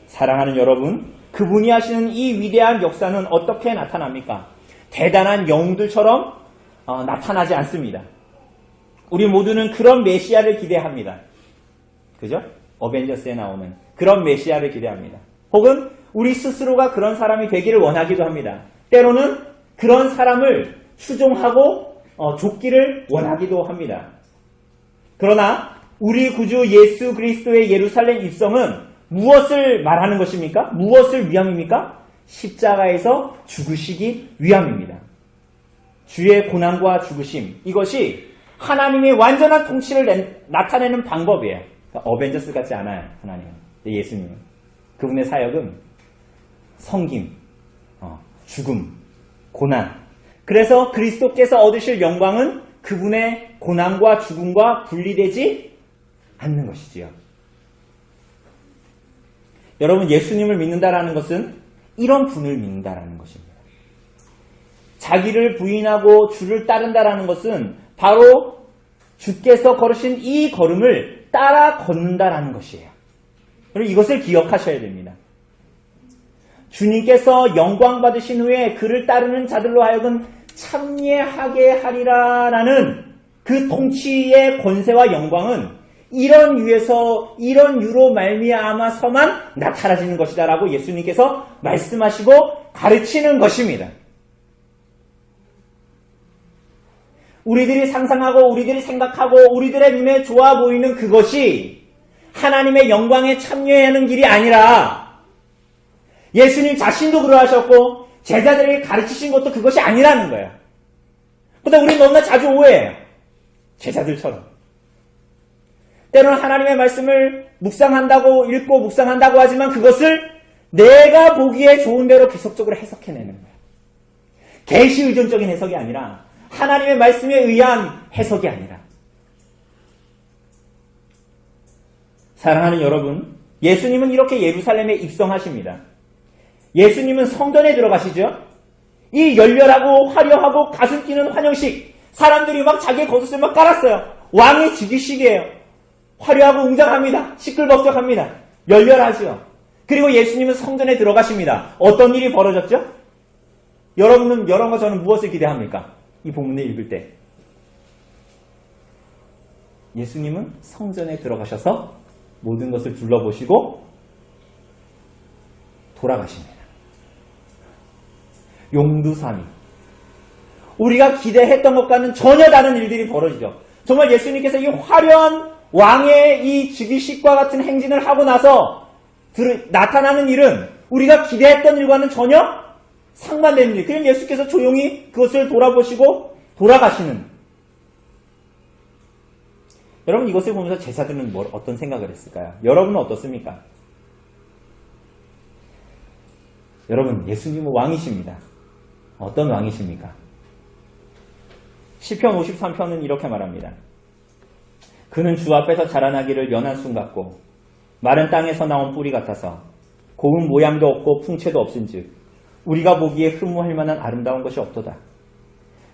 사랑하는 여러분, 그분이 하시는 이 위대한 역사는 어떻게 나타납니까? 대단한 영웅들처럼 나타나지 않습니다. 우리 모두는 그런 메시아를 기대합니다. 그죠? 어벤져스에 나오는 그런 메시아를 기대합니다. 혹은 우리 스스로가 그런 사람이 되기를 원하기도 합니다. 때로는 그런 사람을 추종하고 좇기를 원하기도 합니다. 그러나 우리 구주 예수 그리스도의 예루살렘 입성은 무엇을 말하는 것입니까? 무엇을 위함입니까? 십자가에서 죽으시기 위함입니다. 주의 고난과 죽으심, 이것이 하나님의 완전한 통치를 나타내는 방법이에요. 그러니까 어벤져스 같지 않아요. 하나님은. 예수님은. 그분의 사역은 섬김, 죽음, 고난. 그래서 그리스도께서 얻으실 영광은 그분의 고난과 죽음과 분리되지 않는 것이지요. 여러분, 예수님을 믿는다라는 것은 이런 분을 믿는다라는 것입니다. 자기를 부인하고 주를 따른다라는 것은 바로 주께서 걸으신 이 걸음을 따라 걷는다라는 것이에요. 여러분, 이것을 기억하셔야 됩니다. 주님께서 영광 받으신 후에 그를 따르는 자들로 하여금 참여하게 하리라라는 그 통치의 권세와 영광은 이런 유로 말미암아서만 나타나지는 것이다라고 예수님께서 말씀하시고 가르치는 것입니다. 우리들이 상상하고 우리들이 생각하고 우리들의 눈에 좋아 보이는 그것이 하나님의 영광에 참여하는 길이 아니라 예수님 자신도 그러하셨고 제자들에게 가르치신 것도 그것이 아니라는 거예요. 그런데 우리는 너무나 자주 오해해요. 제자들처럼. 때로는 하나님의 말씀을 묵상한다고 읽고 묵상한다고 하지만 그것을 내가 보기에 좋은 대로 계속적으로 해석해내는 거예요. 계시 의존적인 해석이 아니라 하나님의 말씀에 의한 해석이 아니라. 사랑하는 여러분, 예수님은 이렇게 예루살렘에 입성하십니다. 예수님은 성전에 들어가시죠. 이 열렬하고 화려하고 가슴 뛰는 환영식, 사람들이 막 자기의 겉옷을 막 깔았어요. 왕의 즉위식이에요. 화려하고 웅장합니다. 시끌벅적합니다. 열렬하죠. 그리고 예수님은 성전에 들어가십니다. 어떤 일이 벌어졌죠? 여러분과 저는 무엇을 기대합니까? 이 본문을 읽을 때. 예수님은 성전에 들어가셔서 모든 것을 둘러보시고 돌아가십니다. 용두삼위. 우리가 기대했던 것과는 전혀 다른 일들이 벌어지죠. 정말 예수님께서 이 화려한 왕의 이 즉위식과 같은 행진을 하고 나서 나타나는 일은 우리가 기대했던 일과는 전혀 상반되는 일. 그럼 예수께서 조용히 그것을 돌아보시고 돌아가시는. 여러분 이것을 보면서 제자들은 어떤 생각을 했을까요? 여러분은 어떻습니까? 여러분 예수님은 왕이십니다. 어떤 왕이십니까? 시편 53편은 이렇게 말합니다. 그는 주 앞에서 자라나기를 연한 순 같고 마른 땅에서 나온 뿌리 같아서 고운 모양도 없고 풍채도 없은즉 우리가 보기에 흠모할 만한 아름다운 것이 없도다.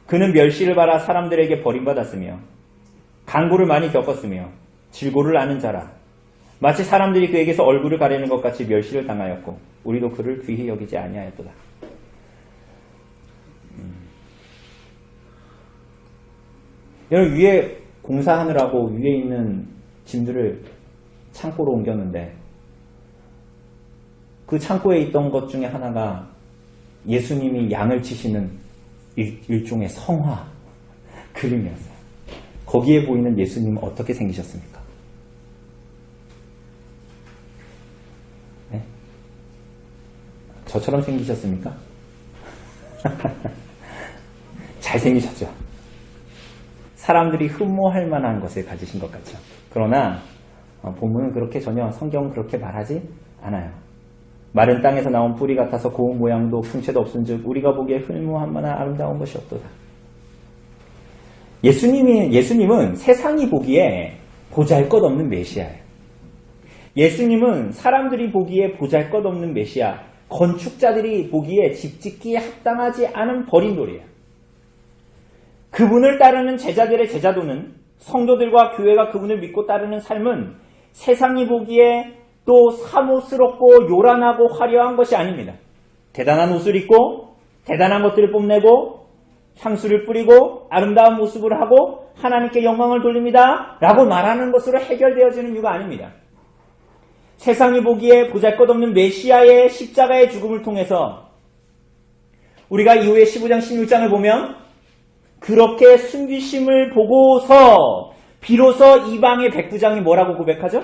그는 멸시를 받아 사람들에게 버림받았으며 강고를 많이 겪었으며 질고를 아는 자라. 마치 사람들이 그에게서 얼굴을 가리는 것 같이 멸시를 당하였고 우리도 그를 귀히 여기지 아니하였도다. 여러분 위에 공사하느라고 위에 있는 짐들을 창고로 옮겼는데 그 창고에 있던 것 중에 하나가 예수님이 양을 치시는 일종의 성화 그림이었어요. 거기에 보이는 예수님은 어떻게 생기셨습니까? 네? 저처럼 생기셨습니까? 잘생기셨죠? 사람들이 흠모할 만한 것을 가지신 것 같죠. 그러나 본문은 그렇게 전혀 성경은 그렇게 말하지 않아요. 마른 땅에서 나온 뿌리 같아서 고운 모양도 풍채도 없은즉 우리가 보기에 흠모할 만한 아름다운 것이 없도다. 예수님은 세상이 보기에 보잘것없는 메시아예요. 예수님은 사람들이 보기에 보잘것없는 메시아, 건축자들이 보기에 집 짓기에 합당하지 않은 버림돌이에요. 그분을 따르는 제자들의 제자도는 성도들과 교회가 그분을 믿고 따르는 삶은 세상이 보기에 또 사모스럽고 요란하고 화려한 것이 아닙니다. 대단한 옷을 입고 대단한 것들을 뽐내고 향수를 뿌리고 아름다운 모습을 하고 하나님께 영광을 돌립니다 라고 말하는 것으로 해결되어지는 이유가 아닙니다. 세상이 보기에 보잘것없는 메시아의 십자가의 죽음을 통해서 우리가 이후에 15장 16장을 보면 그렇게 숨기심을 보고서 비로소 이방의 백부장이 뭐라고 고백하죠?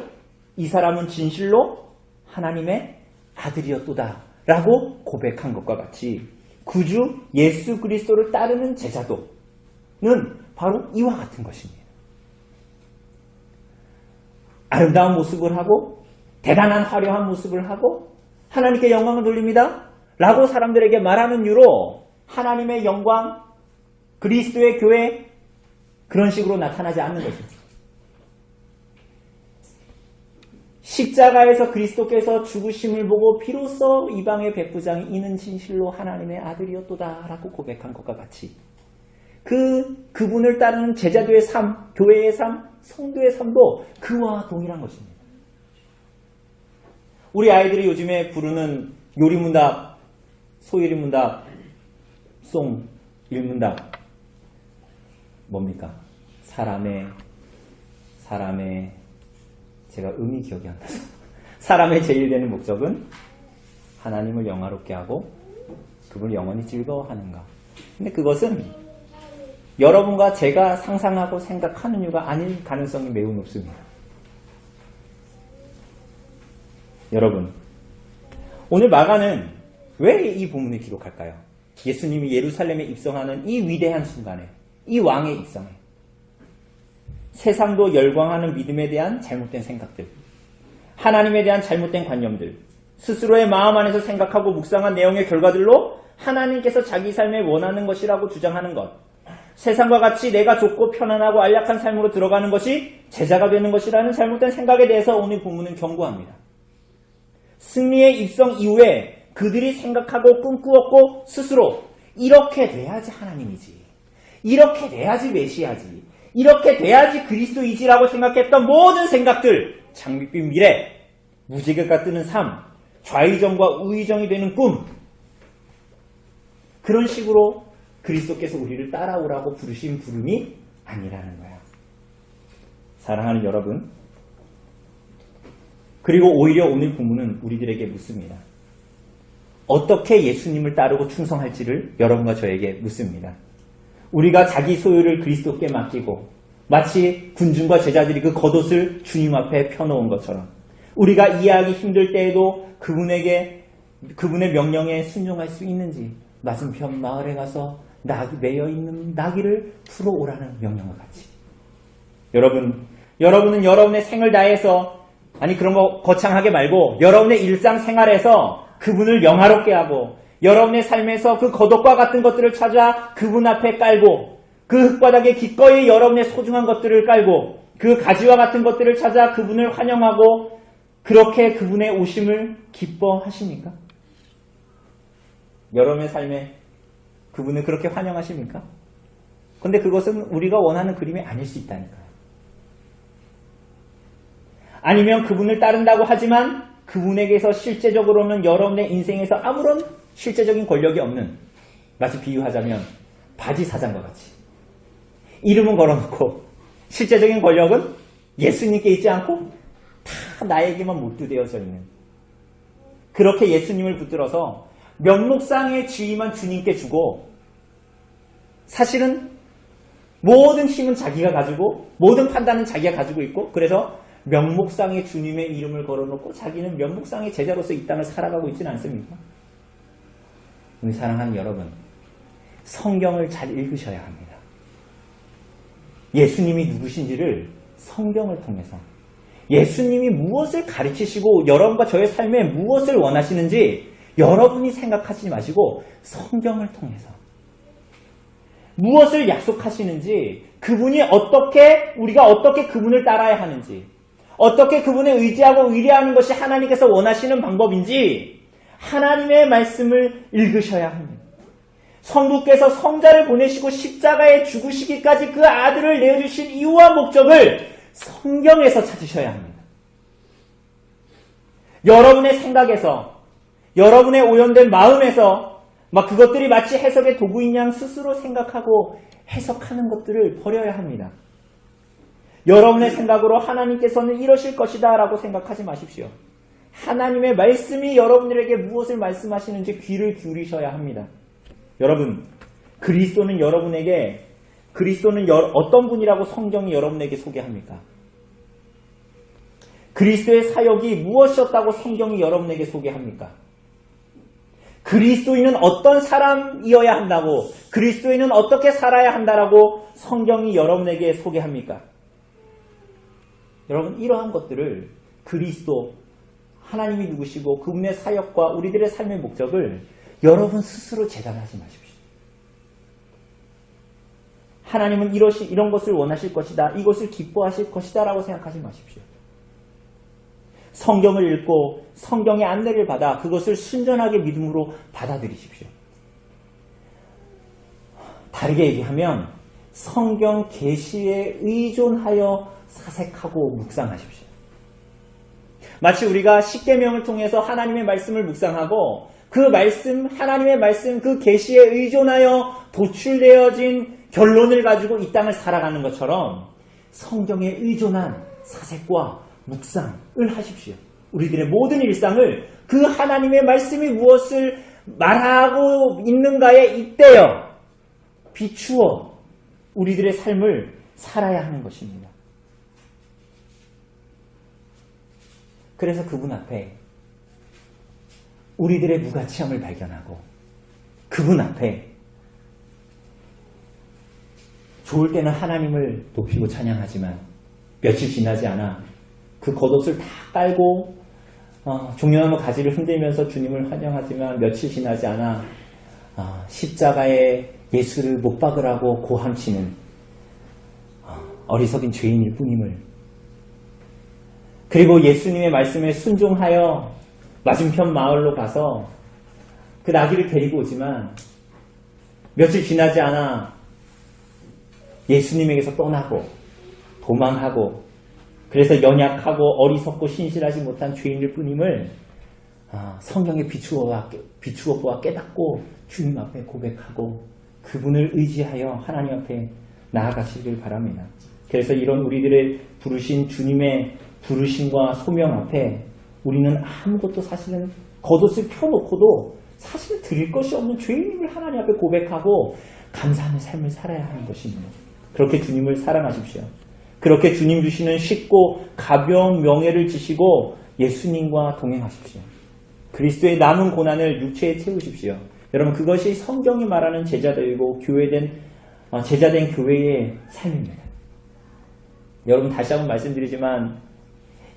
이 사람은 진실로 하나님의 아들이었도다 라고 고백한 것과 같이 구주 예수 그리스도를 따르는 제자도는 바로 이와 같은 것입니다. 아름다운 모습을 하고 대단한 화려한 모습을 하고 하나님께 영광을 돌립니다 라고 사람들에게 말하는 이유로 하나님의 영광 그리스도의 교회 그런 식으로 나타나지 않는 것입니다. 십자가에서 그리스도께서 죽으심을 보고 비로소 이방의 백부장이 이는 진실로 하나님의 아들이었도다 라고 고백한 것과 같이 그분을 따르는 제자도의 삶, 교회의 삶, 성도의 삶도 그와 동일한 것입니다. 우리 아이들이 요즘에 부르는 요리문답, 소요리문답, 송, 일문답 뭡니까? 사람의 제가 음이 기억이 안 나서 사람의 제일 되는 목적은 하나님을 영화롭게 하고 그분을 영원히 즐거워하는가. 근데 그것은 여러분과 제가 상상하고 생각하는 이유가 아닐 가능성이 매우 높습니다. 여러분, 오늘 마가는 왜 이 본문을 기록할까요? 예수님이 예루살렘에 입성하는 이 위대한 순간에 이 왕의 입성에 세상도 열광하는 믿음에 대한 잘못된 생각들, 하나님에 대한 잘못된 관념들, 스스로의 마음 안에서 생각하고 묵상한 내용의 결과들로 하나님께서 자기 삶에 원하는 것이라고 주장하는 것, 세상과 같이 내가 좋고 편안하고 안락한 삶으로 들어가는 것이 제자가 되는 것이라는 잘못된 생각에 대해서 오늘 본문은 경고합니다. 승리의 입성 이후에 그들이 생각하고 꿈꾸었고 스스로 이렇게 돼야지 하나님이지, 이렇게 돼야지 메시아지, 이렇게 돼야지 그리스도이지라고 생각했던 모든 생각들, 장밋빛 미래, 무지개가 뜨는 삶, 좌의정과 우의정이 되는 꿈, 그런 식으로 그리스도께서 우리를 따라오라고 부르신 부름이 아니라는 거야. 사랑하는 여러분, 그리고 오히려 오늘 본문은 우리들에게 묻습니다. 어떻게 예수님을 따르고 충성할지를 여러분과 저에게 묻습니다. 우리가 자기 소유를 그리스도께 맡기고 마치 군중과 제자들이 그 겉옷을 주님 앞에 펴놓은 것처럼 우리가 이해하기 힘들 때에도 그분의 명령에 순종할 수 있는지 맞은편 마을에 가서 매여 있는 나귀를 풀어오라는 명령과 같이 여러분은 여러분의 생을 다해서 그런 거 거창하게 말고 여러분의 일상생활에서 그분을 영화롭게 하고 여러분의 삶에서 그 겉옷과 같은 것들을 찾아 그분 앞에 깔고 그 흙바닥에 기꺼이 여러분의 소중한 것들을 깔고 그 가지와 같은 것들을 찾아 그분을 환영하고 그렇게 그분의 오심을 기뻐하십니까? 여러분의 삶에 그분을 그렇게 환영하십니까? 근데 그것은 우리가 원하는 그림이 아닐 수 있다니까요. 아니면 그분을 따른다고 하지만 그분에게서 실제적으로는 여러분의 인생에서 아무런 실제적인 권력이 없는, 마치 비유하자면 바지 사장과 같이 이름은 걸어놓고 실제적인 권력은 예수님께 있지 않고 다 나에게만 몰두되어져 있는, 그렇게 예수님을 붙들어서 명목상의 지위만 주님께 주고 사실은 모든 힘은 자기가 가지고 모든 판단은 자기가 가지고 있고 그래서 명목상의 주님의 이름을 걸어놓고 자기는 명목상의 제자로서 이 땅을 살아가고 있지는 않습니까? 우리 사랑하는 여러분, 성경을 잘 읽으셔야 합니다. 예수님이 누구신지를 성경을 통해서, 예수님이 무엇을 가르치시고 여러분과 저의 삶에 무엇을 원하시는지 여러분이 생각하지 마시고 성경을 통해서 무엇을 약속하시는지, 그분이 우리가 어떻게 그분을 따라야 하는지, 어떻게 그분을 의지하고 의뢰하는 것이 하나님께서 원하시는 방법인지 하나님의 말씀을 읽으셔야 합니다. 성부께서 성자를 보내시고 십자가에 죽으시기까지 그 아들을 내어주신 이유와 목적을 성경에서 찾으셔야 합니다. 여러분의 생각에서, 여러분의 오염된 마음에서 그것들이 마치 해석의 도구인 양 스스로 생각하고 해석하는 것들을 버려야 합니다. 여러분의 생각으로 하나님께서는 이러실 것이다 라고 생각하지 마십시오. 하나님의 말씀이 여러분들에게 무엇을 말씀하시는지 귀를 기울이셔야 합니다. 여러분, 그리스도는 어떤 분이라고 성경이 여러분에게 소개합니까? 그리스도의 사역이 무엇이었다고 성경이 여러분에게 소개합니까? 그리스도인은 어떤 사람이어야 한다고, 그리스도인은 어떻게 살아야 한다라고 성경이 여러분에게 소개합니까? 여러분, 이러한 것들을 그리스도, 하나님이 누구시고 그분의 사역과 우리들의 삶의 목적을 여러분 스스로 재단하지 마십시오. 하나님은 이런 것을 원하실 것이다, 이것을 기뻐하실 것이다 라고 생각하지 마십시오. 성경을 읽고 성경의 안내를 받아 그것을 순전하게 믿음으로 받아들이십시오. 다르게 얘기하면 성경 계시에 의존하여 사색하고 묵상하십시오. 마치 우리가 십계명을 통해서 하나님의 말씀을 묵상하고 그 말씀, 하나님의 말씀, 그 계시에 의존하여 도출되어진 결론을 가지고 이 땅을 살아가는 것처럼 성경에 의존한 사색과 묵상을 하십시오. 우리들의 모든 일상을 그 하나님의 말씀이 무엇을 말하고 있는가에 잇대어 비추어 우리들의 삶을 살아야 하는 것입니다. 그래서 그분 앞에 우리들의 무가치함을 발견하고 그분 앞에 좋을 때는 하나님을 높이고 찬양하지만 며칠 지나지 않아 그 겉옷을 다 깔고 종려나무 가지를 흔들면서 주님을 환영하지만 며칠 지나지 않아 십자가에 예수를 못 박으라고 고함치는 어리석인 죄인일 뿐임을, 그리고 예수님의 말씀에 순종하여 맞은편 마을로 가서 그 나귀를 데리고 오지만 며칠 지나지 않아 예수님에게서 떠나고 도망하고 그래서 연약하고 어리석고 신실하지 못한 죄인일 뿐임을 성경에 비추어 보아 깨닫고 주님 앞에 고백하고 그분을 의지하여 하나님 앞에 나아가시길 바랍니다. 그래서 이런 우리들의 부르신 주님의 부르심과 소명 앞에 우리는 아무것도 사실은 겉옷을 펴놓고도 사실 드릴 것이 없는 죄인임을 하나님 앞에 고백하고 감사하는 삶을 살아야 하는 것입니다. 그렇게 주님을 사랑하십시오. 그렇게 주님 주시는 쉽고 가벼운 명예를 지시고 예수님과 동행하십시오. 그리스도의 남은 고난을 육체에 채우십시오. 여러분, 그것이 성경이 말하는 제자되고 제자된 교회의 삶입니다. 여러분, 다시 한번 말씀드리지만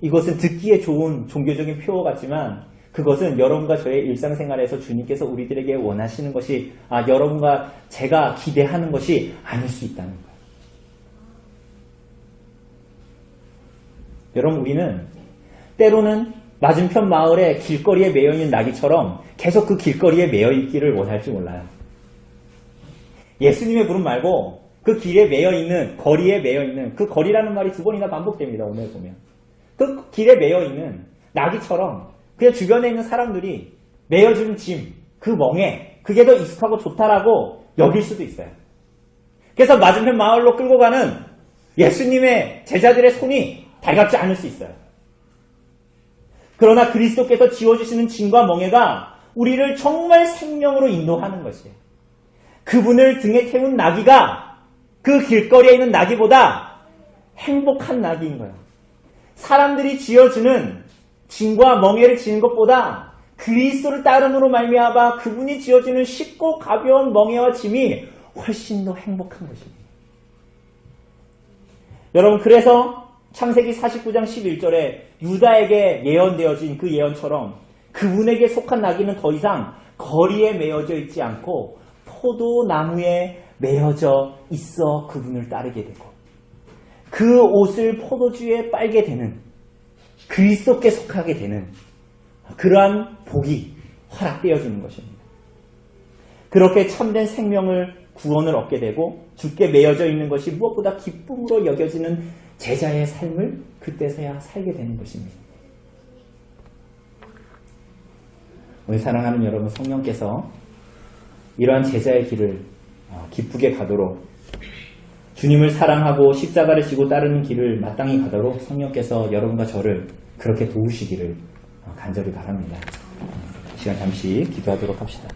이것은 듣기에 좋은 종교적인 표어 같지만 그것은 여러분과 저의 일상생활에서 주님께서 우리들에게 원하시는 것이 여러분과 제가 기대하는 것이 아닐 수 있다는 거예요. 여러분, 우리는 때로는 맞은편 마을의 길거리에 매여있는 나귀처럼 계속 그 길거리에 매여있기를 원할지 몰라요. 예수님의 부름 말고 그 길에 매여있는, 거리에 매여있는, 그 거리라는 말이 2번이나 반복됩니다. 오늘 보면. 그 길에 매여있는 나귀처럼 그냥 주변에 있는 사람들이 매여준 짐, 그 멍에 그게 더 익숙하고 좋다라고 여길 수도 있어요. 그래서 맞은편 마을로 끌고 가는 예수님의 제자들의 손이 달갑지 않을 수 있어요. 그러나 그리스도께서 지어주시는 짐과 멍에가 우리를 정말 생명으로 인도하는 것이에요. 그분을 등에 태운 나귀가 그 길거리에 있는 나귀보다 행복한 나귀인 거예요. 사람들이 지어주는 짐과 멍에를 지는 것보다 그리스도를 따름으로 말미암아 그분이 지어주는 쉽고 가벼운 멍에와 짐이 훨씬 더 행복한 것입니다. 여러분, 그래서 창세기 49장 11절에 유다에게 예언되어진 그 예언처럼 그분에게 속한 나귀는 더 이상 거리에 매어져 있지 않고 포도나무에 매어져 있어 그분을 따르게 되고 그 옷을 포도주에 빨게 되는 그리스도께 속하게 되는 그러한 복이 허락되어지는 것입니다. 그렇게 참된 생명을 구원을 얻게 되고 주께 매어져 있는 것이 무엇보다 기쁨으로 여겨지는 제자의 삶을 그때서야 살게 되는 것입니다. 우리 사랑하는 여러분, 성령께서 이러한 제자의 길을 기쁘게 가도록 주님을 사랑하고 십자가를 지고 따르는 길을 마땅히 가도록 성령께서 여러분과 저를 그렇게 도우시기를 간절히 바랍니다. 이 시간 잠시 기도하도록 합시다.